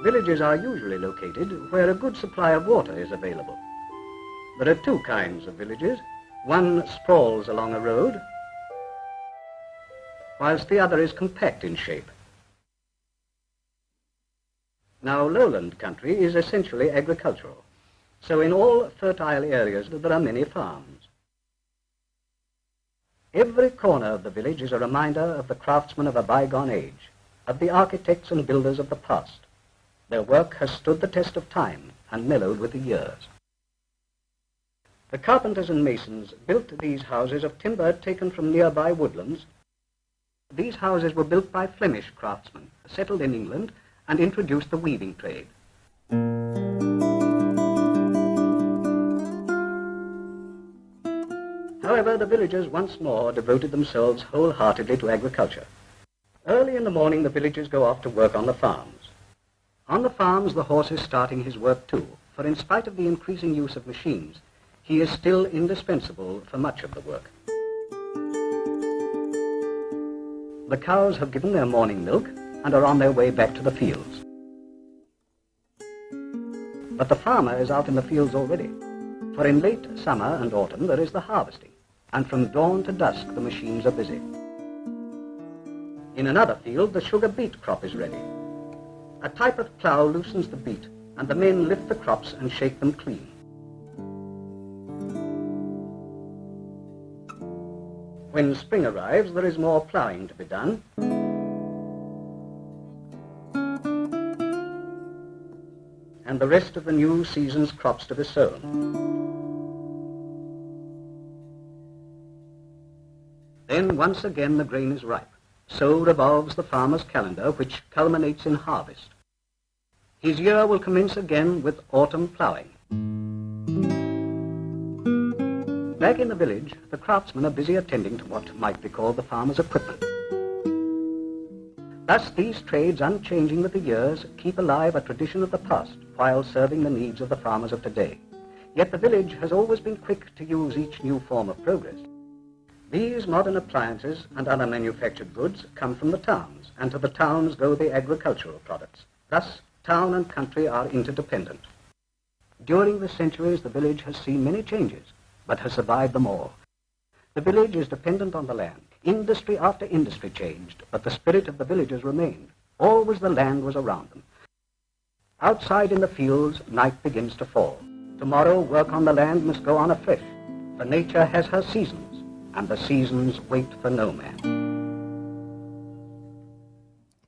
Villages are usually located where a good supply of water is available. There are two kinds of villages. One sprawls along a road, whilst the other is compact in shape. Now, lowland country is essentially agricultural, so in all fertile areas there are many farms. Every corner of the village is a reminder of the craftsmen of a bygone age, of the architects and builders of the past. Their work has stood the test of time and mellowed with the years. The carpenters and masons built these houses of timber taken from nearby woodlands. These houses were built by Flemish craftsmen, settled in England, and introduced the weaving trade. However, the villagers once more devoted themselves wholeheartedly to agriculture. Early in the morning, the villagers go off to work on the farms. On the farms, the horse is starting his work too, for in spite of the increasing use of machines, he is still indispensable for much of the work. The cows have given their morning milk and are on their way back to the fields. But the farmer is out in the fields already, for in late summer and autumn there is the harvesting, and from dawn to dusk the machines are busy. In another field, the sugar beet crop is ready. A type of plough loosens the beet, and the men lift the crops and shake them clean. When spring arrives, there is more ploughing to be done. And the rest of the new season's crops to be sown. Then once again the grain is ripe. So revolves the farmer's calendar, which culminates in harvest. His year will commence again with autumn ploughing. Back in the village, the craftsmen are busy attending to what might be called the farmer's equipment. Thus, these trades, unchanging with the years, keep alive a tradition of the past while serving the needs of the farmers of today. Yet the village has always been quick to use each new form of progress. These modern appliances and other manufactured goods come from the towns, and to the towns go the agricultural products. Thus, town and country are interdependent. During the centuries, the village has seen many changes, but has survived them all. The village is dependent on the land. Industry after industry changed, but the spirit of the villagers remained. Always the land was around them. Outside in the fields, night begins to fall. Tomorrow, work on the land must go on afresh, for nature has her seasons, and the seasons wait for no man.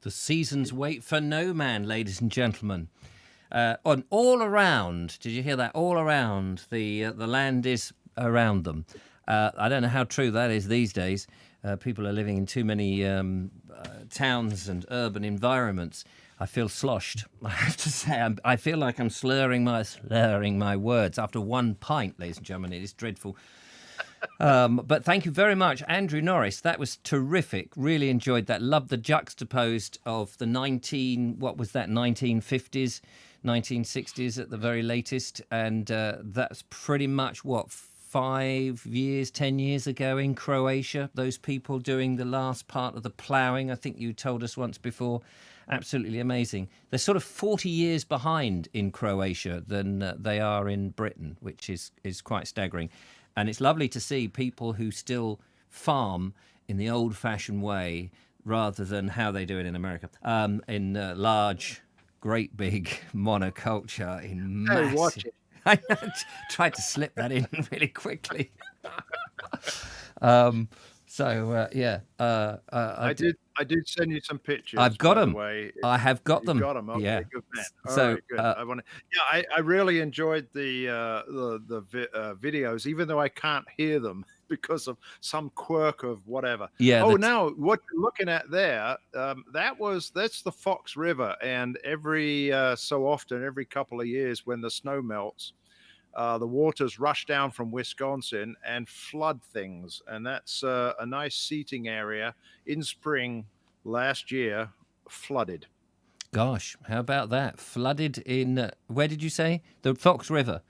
The seasons wait for no man, ladies and gentlemen. On all around, did you hear that? All around, the land is around them. I don't know how true that is these days. People are living in too many towns and urban environments. I feel sloshed. I have to say, I feel like I'm slurring my words after one pint, ladies and gentlemen. It is dreadful. But thank you very much, Andrew Norris. That was terrific. Really enjoyed that. Loved the juxtaposed of the 1950s, 1960s at the very latest. And that's pretty much, 5 years, 10 years ago in Croatia. Those people doing the last part of the ploughing, I think you told us once before. Absolutely amazing. They're sort of 40 years behind in Croatia than they are in Britain, which is quite staggering. And it's lovely to see people who still farm in the old-fashioned way rather than how they do it in America. In large, great big monoculture in massive... Hey, watch it. I tried to slip that in really quickly. I did send you some pictures. I've got them. I have got them. Got them. Okay, yeah. Good man. So right, good. I really enjoyed the videos, even though I can't hear them because of some quirk of whatever. Yeah. Now what you're looking at there, that's the Fox River, and every so often, every couple of years, when the snow melts, the waters rush down from Wisconsin and flood things. And that's a nice seating area in spring last year, flooded. Gosh, how about that? Flooded in, where did you say? The Fox River.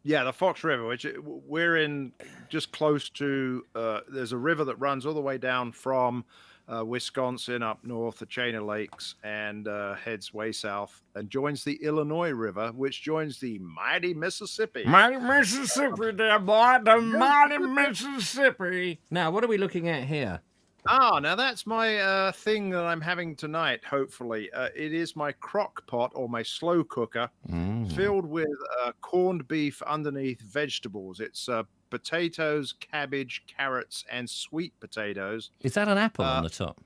Yeah, the Fox River, which we're in just close to, there's a river that runs all the way down from Wisconsin up north, the chain of lakes, and heads way south and joins the Illinois River, which joins the mighty Mississippi. Mighty Mississippi, there, boy, the mighty Mississippi. Now, what are we looking at here? Now that's my thing that I'm having tonight, hopefully. It is my crock pot, or my slow cooker, filled with corned beef underneath vegetables. It's potatoes, cabbage, carrots, and sweet potatoes. Is that an apple on the top?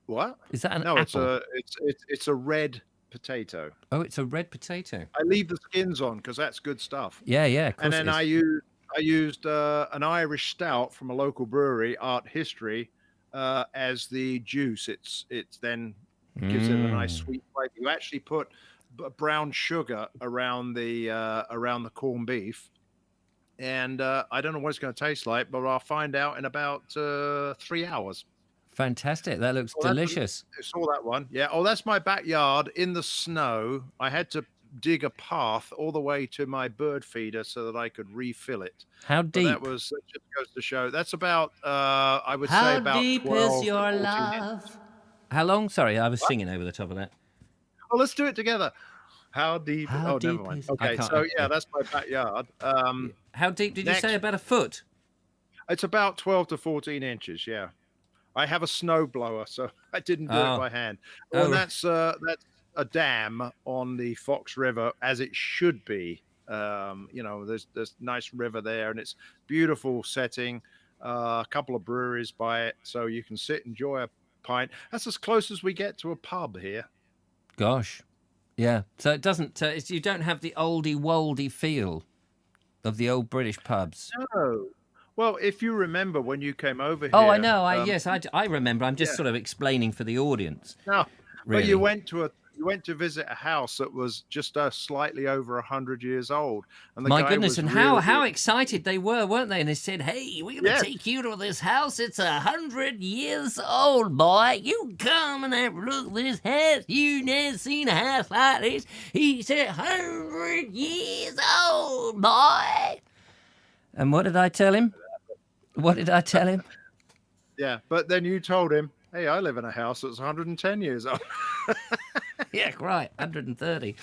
What? Is that an apple? No, it's a red potato. Oh, it's a red potato. I leave the skins on because that's good stuff. Yeah, of course. And then I used an Irish stout from a local brewery, Art History, as the juice. It then gives it a nice sweet flavor. You actually put brown sugar around the corned beef, and I don't know what it's going to taste like, but I'll find out in about 3 hours. Fantastic! That looks delicious. I saw that one. Yeah. Oh, that's my backyard in the snow. I had to dig a path all the way to my bird feeder so that I could refill it. How deep? That just goes to show. That's about, I would say about 12. How deep is your love? How long? Sorry, I was singing over the top of that. Oh, let's do it together. How deep? How deep never mind. is... Okay, so yeah, that's my backyard. How deep did you say? About a foot? It's about 12 to 14 inches, yeah. I have a snow blower, so I didn't do it by hand. And that's a dam on the Fox River, as it should be. There's nice river there, and it's beautiful setting. A couple of breweries by it, so you can sit, enjoy a pint. That's as close as we get to a pub here. Gosh, yeah. So it doesn't. You don't have the oldie-woldy feel of the old British pubs. No. Well, if you remember when you came over here. Oh, I know. Yes, I remember. I'm just sort of explaining for the audience. No, really. But you went to visit a house that was just slightly over 100 years old. And the My guy goodness, was and really... how excited they were, weren't they? And they said, hey, we're going to take you to this house. It's 100 years old, boy. You come and have a look at this house. You never seen a house like this. He said, 100 years old, boy. And what did I tell him? Yeah, but then you told him, hey, I live in a house that's 110 years old. Yeah, right. 130 years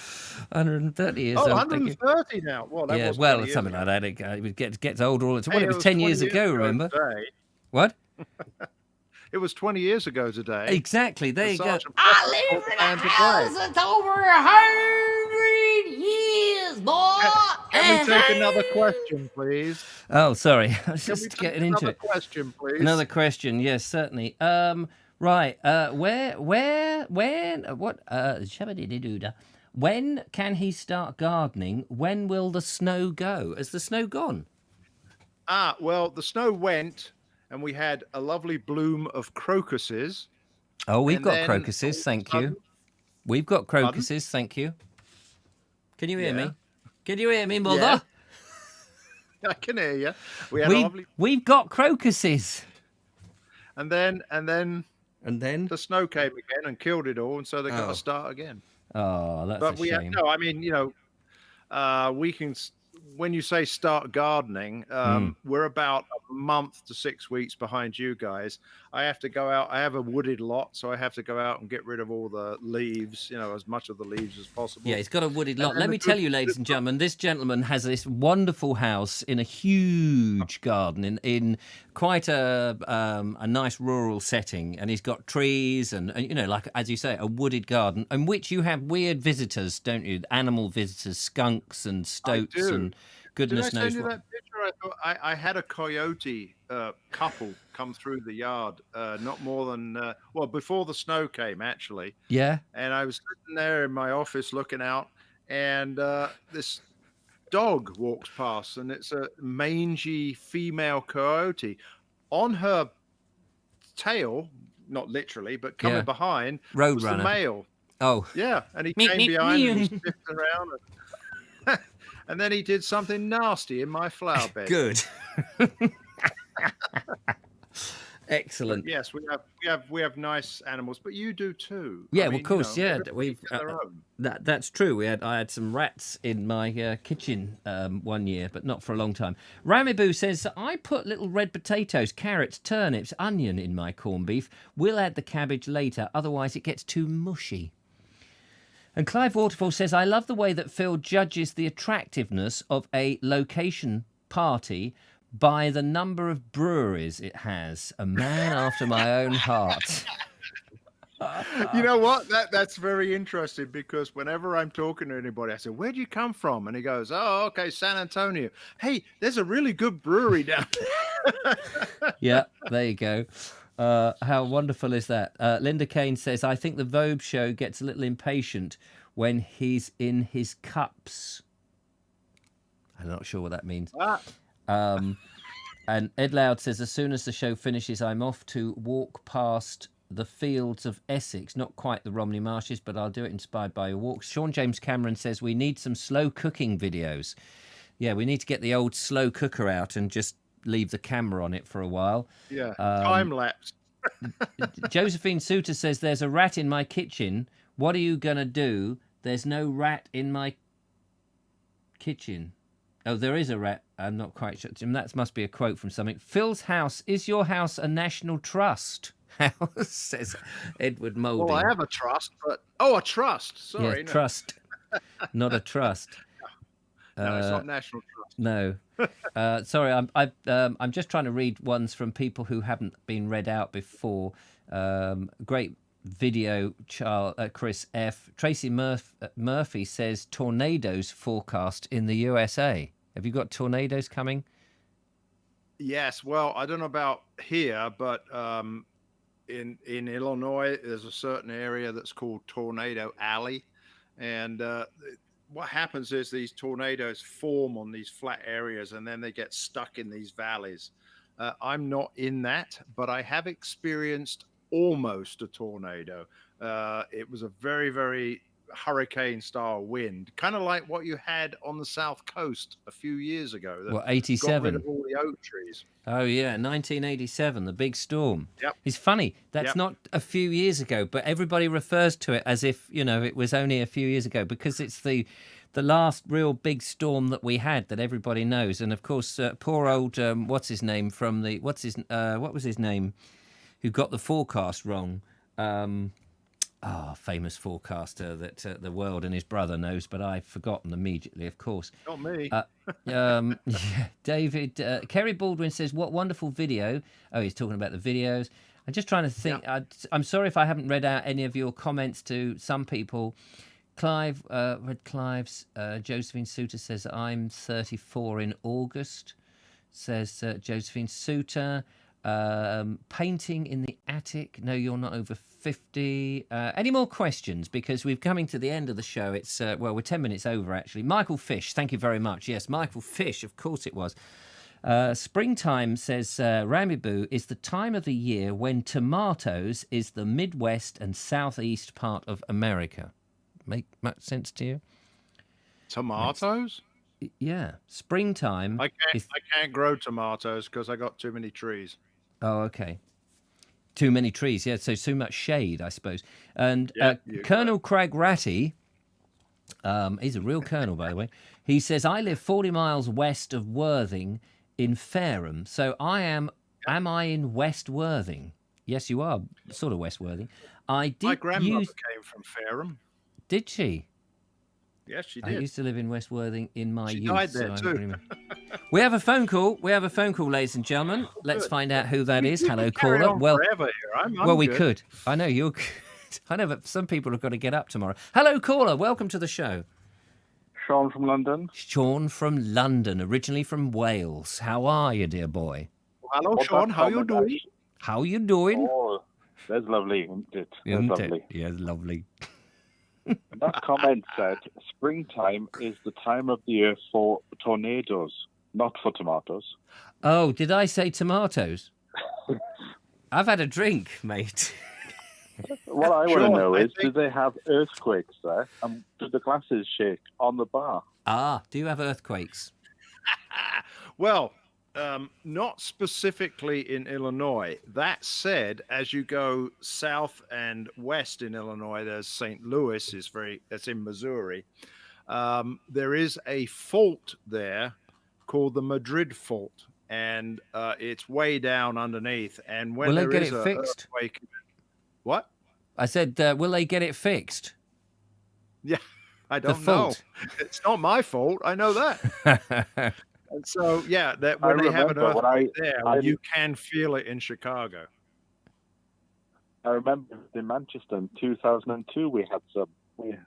old. 130 now. Well, that was something ago. like that. It gets older all the time. Hey, Well, it was 10 years ago, remember? Today. What? It was 20 years ago today. Exactly. There you go. I live in a house that's over 100 years, boy. Let me take another question, please. Oh, sorry. I was Can we just take getting into another it. question, please? Another question, yes, certainly. Right. When can he start gardening? When will the snow go? Has the snow gone? Well, the snow went, and we had a lovely bloom of crocuses. Oh, we've And got then crocuses, all of a thank sudden- you. We've got Pardon? crocuses, thank you. Can you hear Yeah. me? Can you hear me, mother? Yeah. I can hear you. We had a lovely, We've got crocuses. and then And then? the snow came again and killed it all, and so they got Oh. to start again. Oh, that's But a we shame. no, I mean, we can. When you say start gardening, we're about a month to 6 weeks behind you guys. I have to go out. I have a wooded lot, so I have to go out and get rid of all the leaves, as much of the leaves as possible. Yeah, he's got a wooded lot. And Let the me tell good- you, ladies and gentlemen, this gentleman has this wonderful house in a huge garden in quite a nice rural setting, and he's got trees and like as you say, a wooded garden, in which you have weird visitors, don't you? Animal visitors, skunks and stoats and goodness Did I knows send you what. that picture? I thought I had a coyote couple come through the yard, not more than before the snow came actually. Yeah. And I was sitting there in my office looking out, and this dog walks past, and it's a mangy female coyote. On her tail, not literally, but coming Yeah. behind, was the Roadrunner. male. Oh. Yeah, and he Meep, came meep, behind and he meep. sniffed around, and then he did something nasty in my flower bed. Good. Excellent. But yes, we have nice animals, but you do too. Yeah, I well, mean, of course, yeah. everybody We've gets their own. that's true. I had some rats in my kitchen one year, but not for a long time. Ramiboo says I put little red potatoes, carrots, turnips, onion in my corned beef. We'll add the cabbage later, otherwise it gets too mushy. And Clive Waterfall says I love the way that Phil judges the attractiveness of a location party by the number of breweries it has. A man after my own heart. You know what? That's very interesting, because whenever I'm talking to anybody, I say, "Where do you come from?" And he goes, "Oh, okay, San Antonio. Hey, there's a really good brewery down there." Yeah, there you go. How wonderful is that? Linda Kane says, I think the Vobes show gets a little impatient when he's in his cups. I'm not sure what that means. And Ed Loud says, as soon as the show finishes, I'm off to walk past the fields of Essex. Not quite the Romney Marshes, but I'll do it inspired by your walks. Sean James Cameron says, we need some slow cooking videos. Yeah, we need to get the old slow cooker out and just leave the camera on it for a while. Yeah, time lapse. Josephine Suter says, there's a rat in my kitchen. What are you going to do? There's no rat in my kitchen. Oh, there is a rat. I'm not quite sure. That must be a quote from something. Phil's house. Is your house a national trust? House, says Edward Moulding. Well, I have a trust, but... Oh, a trust. Sorry. Yeah, trust. Not a trust. No, it's not national trust. No. Sorry, I'm just trying to read ones from people who haven't been read out before. Great video, Chris F. Tracy Murphy says tornadoes forecast in the USA. Have you got tornadoes coming? Yes. Well, I don't know about here, but in Illinois, there's a certain area that's called Tornado Alley, and what happens is these tornadoes form on these flat areas, and then they get stuck in these valleys. I'm not in that, but I have experienced almost a tornado. It was a very, very hurricane style wind, kind of like what you had on the south coast a few years ago. Well, 87. Got rid of all the oak trees. Oh yeah, 1987, the big storm. Yep. It's funny, that's not a few years ago, but everybody refers to it as if, it was only a few years ago, because it's the last real big storm that we had that everybody knows. And of course, poor old what was his name, who got the forecast wrong. Famous forecaster that the world and his brother knows, but I've forgotten immediately, of course. Not me. David, Kerry Baldwin says, what wonderful video. Oh, he's talking about the videos. I'm just trying to think. I'm sorry if I haven't read out any of your comments to some people. Red Clive's Josephine Suter says, I'm 34 in August, says Josephine Suter. Painting in the attic. No, you're not over 50. Any more questions? Because we're coming to the end of the show. It's, we're 10 minutes over, actually. Michael Fish, thank you very much. Yes, Michael Fish, of course it was. Springtime, says Ramiboo, is the time of the year when tomatoes is the Midwest and Southeast part of America. Make much sense to you? Tomatoes? Yeah. Springtime. I can't grow tomatoes because I got too many trees. Oh, okay. Too many trees, yeah, so too much shade, I suppose. And Colonel Craig Ratty, he's a real colonel, by the way, he says, I live 40 miles west of Worthing in Fareham. So am I in West Worthing? Yes, you are, sort of West Worthing. My grandmother came from Fareham. Did she? Yes, she did. I used to live in West Worthing in my youth. She died there so too. We have a phone call. Ladies and gentlemen. Let's find out who that is. Hello, caller. Well, forever here. I'm we good. could. I know you're. I know, but some people have got to get up tomorrow. Hello, caller. Welcome to the show. Sean from London. Sean from London, originally from Wales. How are you, dear boy? Hello, Sean. How you doing? How you doing? Oh, that's lovely, isn't it? Isn't that's it? lovely. Yes, lovely. That comment said, springtime is the time of the year for tornadoes, not for tomatoes. Oh, did I say tomatoes? I've had a drink, mate. What I want to know is, do they have earthquakes there? And do the glasses shake on the bar? Do you have earthquakes? Well, not specifically in Illinois. That said, as you go south and west in Illinois, there's St. Louis, that's in Missouri. There is a fault there called the Madrid Fault, and it's way down underneath. And when will they there get is it a fixed? earthquake, what? I said, will they get it fixed? Yeah, I don't know. It's not my fault. I know that. And so, yeah, that when they have an earthquake you can feel it in Chicago. I remember in Manchester in 2002, we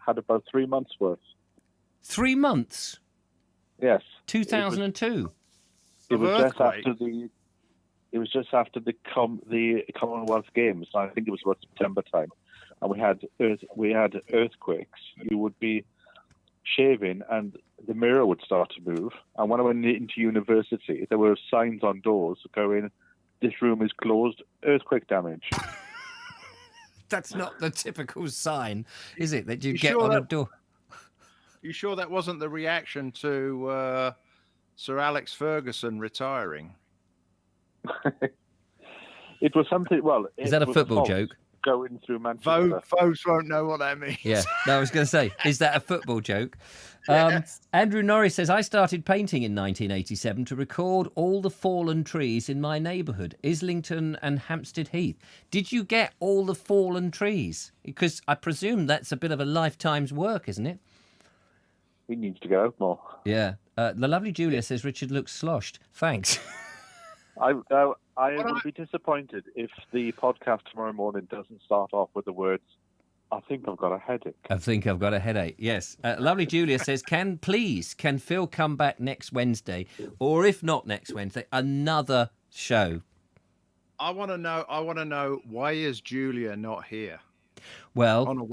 had about 3 months worth. 3 months? Yes. 2002. It was just after the Commonwealth Games. I think it was about September time, and we had earthquakes. You would be shaving and the mirror would start to move. And when I went into university, there were signs on doors going, "This room is closed, earthquake damage." That's not the typical sign, is it, that you get on a door? You sure that wasn't the reaction to Sir Alex Ferguson retiring? It was something. Well, is that a football joke? Going through Manchester. Folks won't know what that means. Yeah, no, I was going to say, is that a football joke? Yes. Andrew Norris says, I started painting in 1987 to record all the fallen trees in my neighbourhood, Islington and Hampstead Heath. Did you get all the fallen trees? Because I presume that's a bit of a lifetime's work, isn't it? We need to go more. Yeah. The lovely Julia says, Richard looks sloshed. Thanks. I would be disappointed if the podcast tomorrow morning doesn't start off with the words, I think I've got a headache. I think I've got a headache, yes. Lovely Julia says, can Phil come back next Wednesday? Or if not next Wednesday, another show? I want to know, why is Julia not here? Well,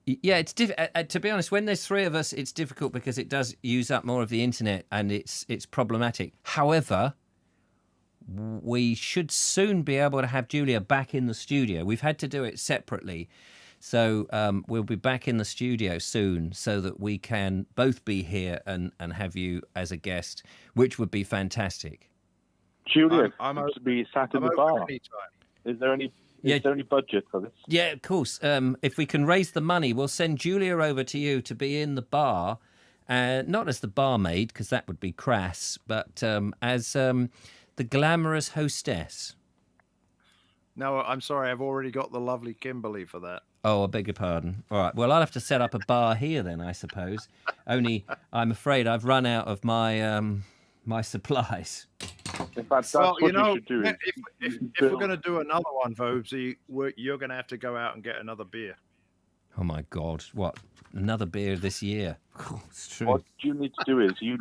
yeah, it's to be honest, when there's three of us, it's difficult because it does use up more of the internet and it's problematic. However, we should soon be able to have Julia back in the studio. We've had to do it separately. So we'll be back in the studio soon so that we can both be here and have you as a guest, which would be fantastic. Julia, I'm to be sat in the bar. Is there any budget for this? Yeah, of course. If we can raise the money, we'll send Julia over to you to be in the bar, not as the barmaid, because that would be crass, but as the glamorous hostess. No, I'm sorry. I've already got the lovely Kimberly for that. Oh, I beg your pardon. All right. Well, I'll have to set up a bar here then, I suppose. Only I'm afraid I've run out of my my supplies. In fact, that's what you should do. If we're going to do another one, Vobes, you're going to have to go out and get another beer. Oh my God! What? Another beer this year? Oh, it's true. What you need to do is you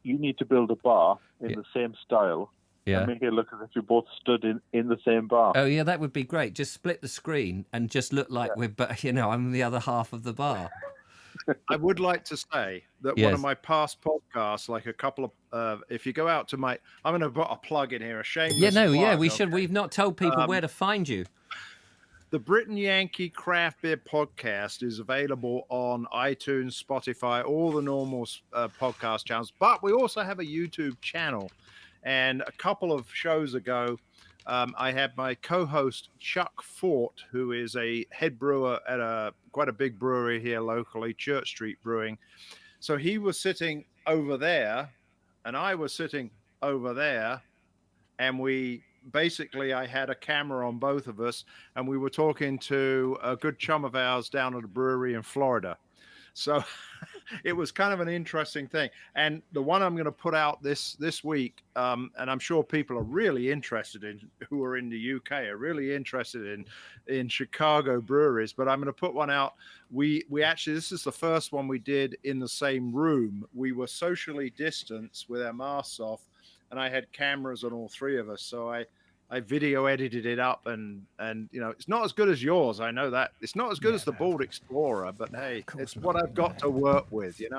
need to build a bar in the same style Yeah. and make it look as if you both stood in the same bar. Oh yeah, that would be great. Just split the screen and just look like I'm the other half of the bar. I would like to say that one of my past podcasts, like a couple of, if you go out to I'm going to put a plug in here, a shameless plug, we should. We've not told people where to find you. The Britain Yankee Craft Beer Podcast is available on iTunes, Spotify, all the normal podcast channels. But we also have a YouTube channel. And a couple of shows ago, I had my co-host Chuck Fort, who is a head brewer at quite a big brewery here locally, Church Street Brewing. So he was sitting over there, and I was sitting over there, and I had a camera on both of us, and we were talking to a good chum of ours down at a brewery in Florida. So it was kind of an interesting thing. And the one I'm going to put out this week, and I'm sure people are really interested in, who are in the UK, are really interested in Chicago breweries. But I'm going to put one out. We actually, this is the first one we did in the same room. We were socially distanced with our masks off, and I had cameras on all three of us. So I video edited it up, and it's not as good as yours. I know that it's not as good as the Bald Explorer, but hey, it's what I've got to work with, Here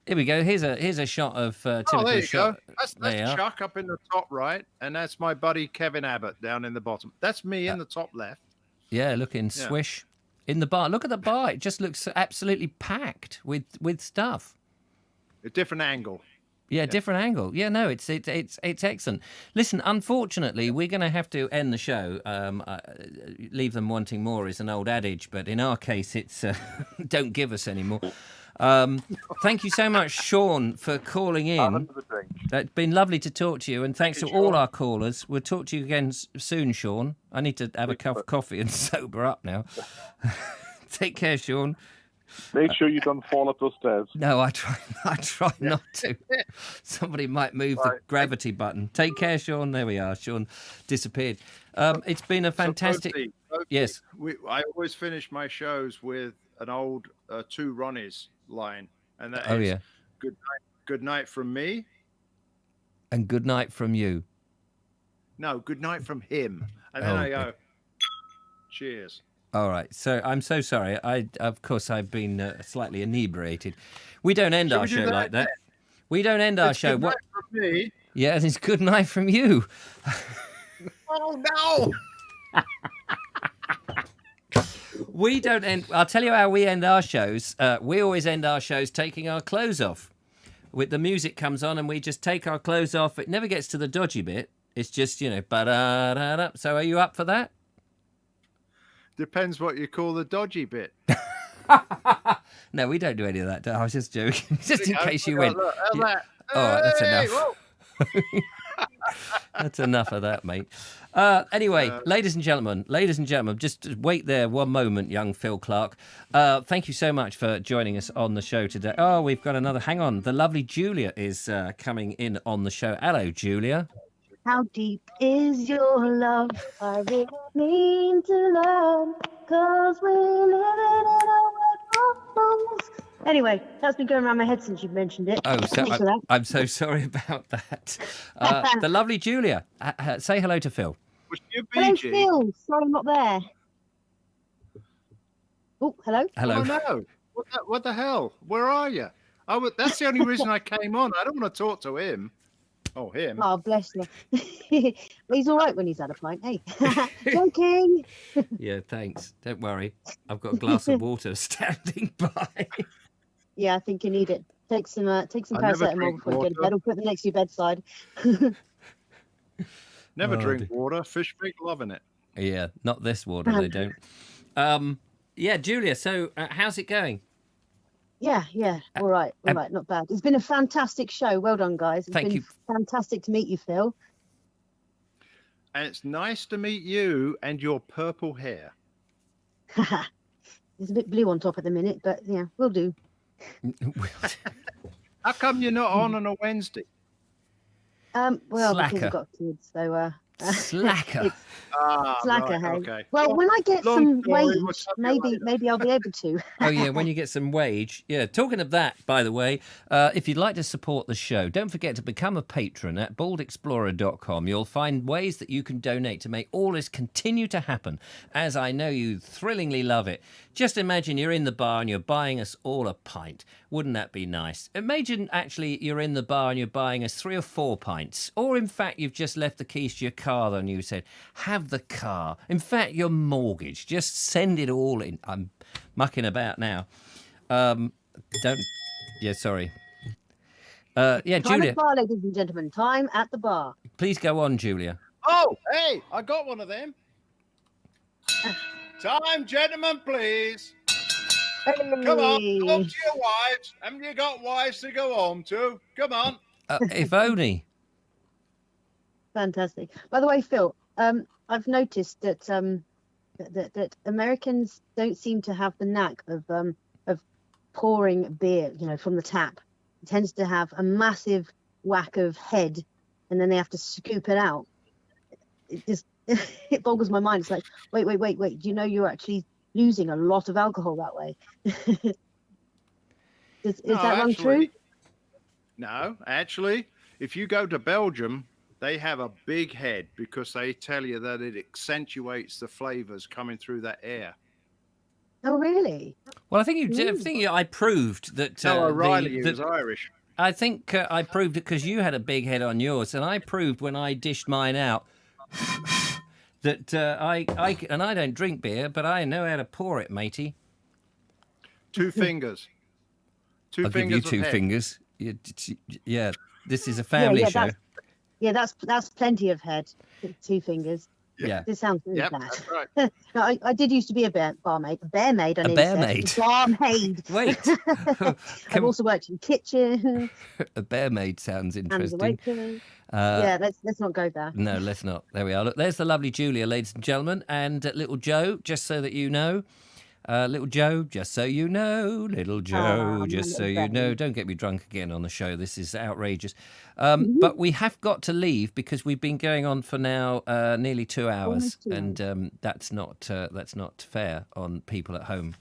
we go. Here's a shot of typical there you shot. go. That's Chuck up in the top right, and that's my buddy Kevin Abbott down in the bottom. That's me in the top left. Yeah, looking swish in the bar. Look at the bar. It just looks absolutely packed with stuff. A different angle. Yeah, different angle. Yeah, no, it's excellent. Listen, unfortunately, we're going to have to end the show. Leave them wanting more is an old adage, but in our case, it's don't give us any more. Thank you so much, Sean, for calling in. It's been lovely to talk to you, and thanks to all our callers. We'll talk to you again soon, Sean. I need to have a cup of coffee and sober up now. Take care, Sean. Make sure you don't fall up those stairs. No, I try not to. Somebody might move the gravity button. Take care, Sean. There we are. Sean disappeared. It's been a fantastic... Yes. I always finish my shows with an old Two Ronnies line. And that is, good night from me. And good night from you. No, good night from him. And then I go, cheers. All right, so I'm so sorry. Of course, I've been slightly inebriated. We don't end our show like that. We don't end our show. Good night from me. Yeah, it's good night from you. Oh no! We don't end. I'll tell you how we end our shows. We always end our shows taking our clothes off. With the music comes on, and we just take our clothes off. It never gets to the dodgy bit. It's just ba-da-da-da. So, are you up for that? Depends what you call the dodgy bit. No, we don't do any of that. I was just joking. Just in case you went. Look, All right, that's enough. That's enough of that, mate. Anyway, ladies and gentlemen, just wait there one moment, young Phil Clark. Thank you so much for joining us on the show today. Oh, we've got another. Hang on. The lovely Julia is coming in on the show. Hello, Julia. How deep is your love? I really mean to love, 'cause we live in a world. Anyway, that's been going around my head since you've mentioned it. Oh, so I'm so sorry about that. The lovely Julia, say hello to Phil. Hello, Phil. Sorry, I'm not there. Oh, hello. Hello. Oh, no. What the hell? Where are you? That's the only reason I came on. I don't want to talk to him. Oh, him. Oh, bless you. He's all right when he's had a pint. Hey, joking. Yeah, thanks. Don't worry. I've got a glass of water standing by. Yeah, I think you need it. Take some paracetamol before you go to bed, or put it next to your bedside. Never drink water. Fish make love in it. Yeah, not this water. They don't. Yeah, Julia. So, how's it going? Yeah, all right, not bad. It's been a fantastic show. Well done, guys. It's been fantastic to meet you, Phil. And it's nice to meet you and your purple hair. It's a bit blue on top at the minute, but yeah, we'll do. How come you're not on a Wednesday? Well, Slacker. because I've got kids, so Slacker. It's slacker, hey. okay. Well, when I get Long some story, wage, we'll tell you later. maybe I'll be able to. Oh, yeah, when you get some wage. Yeah, talking of that, by the way, if you'd like to support the show, don't forget to become a patron at baldexplorer.com. You'll find ways that you can donate to make all this continue to happen, as I know you thrillingly love it. Just imagine you're in the bar and you're buying us all a pint. Wouldn't that be nice? Imagine actually you're in the bar and you're buying us 3 or 4 pints. Or in fact, you've just left the keys to your car and you said, have the car. In fact, your mortgage. Just send it all in. I'm mucking about now. Yeah, sorry. Yeah, Time Julia. at the bar, ladies and gentlemen. Time at the bar. Please go on, Julia. Oh, hey, I got one of them. Time, gentlemen, please. Come on, go home to your wives. Haven't you got wives to go home to? Come on. If only. Fantastic. By the way, Phil, I've noticed that that Americans don't seem to have the knack of pouring beer, from the tap. It tends to have a massive whack of head, and then they have to scoop it out. It just it boggles my mind. It's like, wait. Do you know you're actually losing a lot of alcohol that way? Is that run true? No, actually, if you go to Belgium, they have a big head because they tell you that it accentuates the flavors coming through that air. Oh, really? Well, I think I proved that. O'Reilly is Irish. I think I proved it because you had a big head on yours, and I proved when I dished mine out that I don't drink beer, but I know how to pour it, matey. 2 fingers. I'll give you 2 fingers. Yeah, this is a family show. That's plenty of head. 2 fingers. Yeah. This sounds really bad. That's right. No, I did used to be a barmaid. A bearmaid, I A nearly bearmaid? said. Barmaid. Wait. I've also worked in kitchen. A bearmaid sounds And the interesting. waitress. Yeah, let's not go there. No, let's not. There we are. Look, there's the lovely Julia, ladies and gentlemen, and little Joe, just so that you know. Little Joe, just so you know. Little Joe, just so you know. Don't get me drunk again on the show. This is outrageous. But we have got to leave because we've been going on for now nearly 2 hours, and that's not fair on people at home.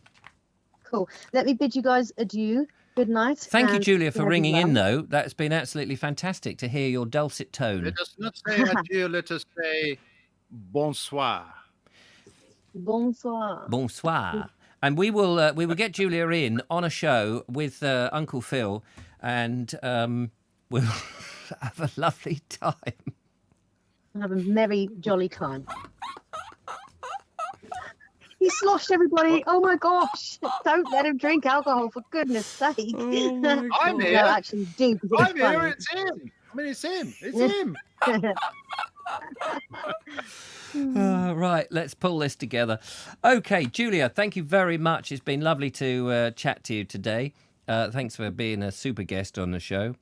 Cool. Let me bid you guys adieu. Good night. Thank you, and Julia, for have ringing well. in, though. That's been absolutely fantastic to hear your dulcet tone. Let us not say adieu, let us say bonsoir. Bonsoir. Bonsoir. And we will get Julia in on a show with Uncle Phil, and we'll have a lovely time. Have a merry, jolly time. He sloshed everybody. Oh my gosh. Don't let him drink alcohol, for goodness sake. I'm here. No, actually do. I'm here. It's him. I mean, it's him. It's him. Right, let's pull this together. Okay, Julia, thank you very much. It's been lovely to chat to you today. Thanks for being a super guest on the show.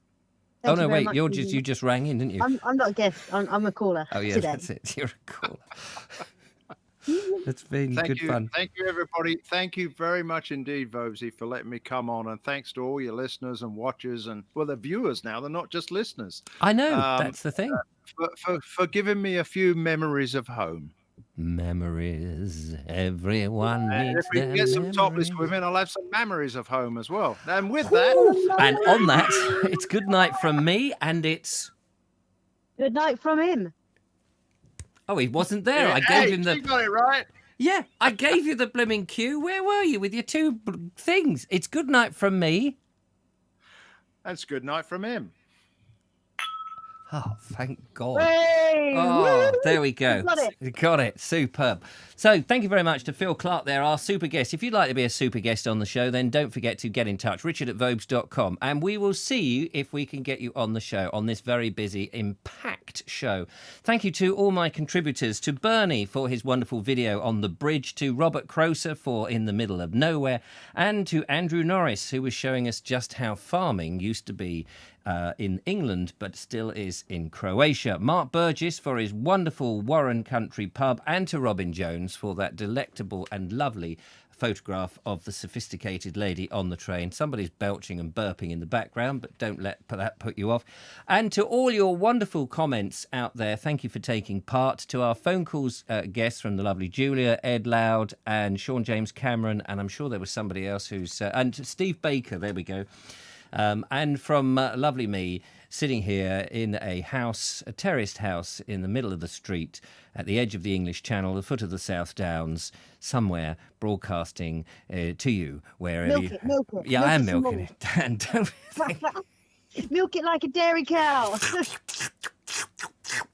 Thank you no, very wait, much you indeed. just rang in, didn't you? I'm not a guest. I'm a caller. Oh, yeah, today. that's it. You're a caller. It's been good fun. Thank you, everybody. Thank you very much indeed, Vobesy, for letting me come on. And thanks to all your listeners and watchers and, well, they're viewers now. They're not just listeners. I know. That's the thing. For giving me a few memories of home. Memories. Everyone needs if we their get some memories. topless women, I'll have some memories of home as well. And with that... And on that, it's good night from me, and it's... Good night from him. Oh, he wasn't there. Yeah, I gave him the... You got it right. Yeah, I gave you the blooming cue. Where were you with your 2 things? It's good night from me. That's good night from him. Oh, thank God. Hey! Oh, Woo! there we go. Got it. Got it. Superb. So thank you very much to Phil Clark there, our super guest. If you'd like to be a super guest on the show, then don't forget to get in touch, richard@vobes.com, and we will see you if we can get you on the show on this very busy, packed show. Thank you to all my contributors, to Bernie for his wonderful video on the bridge, to Robert Croser for In the Middle of Nowhere, and to Andrew Norris, who was showing us just how farming used to be in England, but still is in Croatia. Mark Burgess for his wonderful Warren Country pub, and to Robin Jones for that delectable and lovely photograph of the sophisticated lady on the train. Somebody's belching and burping in the background, but don't let that put you off. And to all your wonderful comments out there, thank you for taking part. To our phone calls guests from the lovely Julia, Ed Loud, and Sean James Cameron, and I'm sure there was somebody else who's... and Steve Baker, there we go. And from lovely me, sitting here in a house, a terraced house in the middle of the street at the edge of the English Channel, the foot of the South Downs, somewhere broadcasting to you wherever you... Milk it. Yeah, I am milking it. And don't... Milk it like a dairy cow.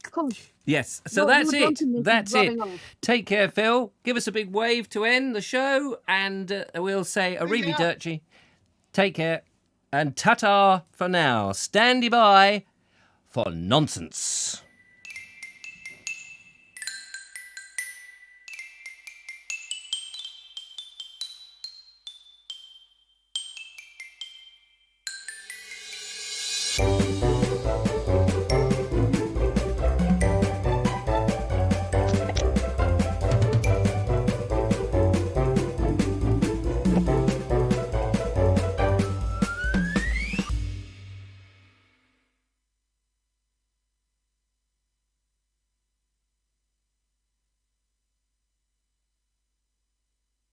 Come. Yes, so that's it. That's it. Take care, Phil. Give us a big wave to end the show, and we'll say arrivederci. Take care, and ta-ta for now. Standy by for nonsense.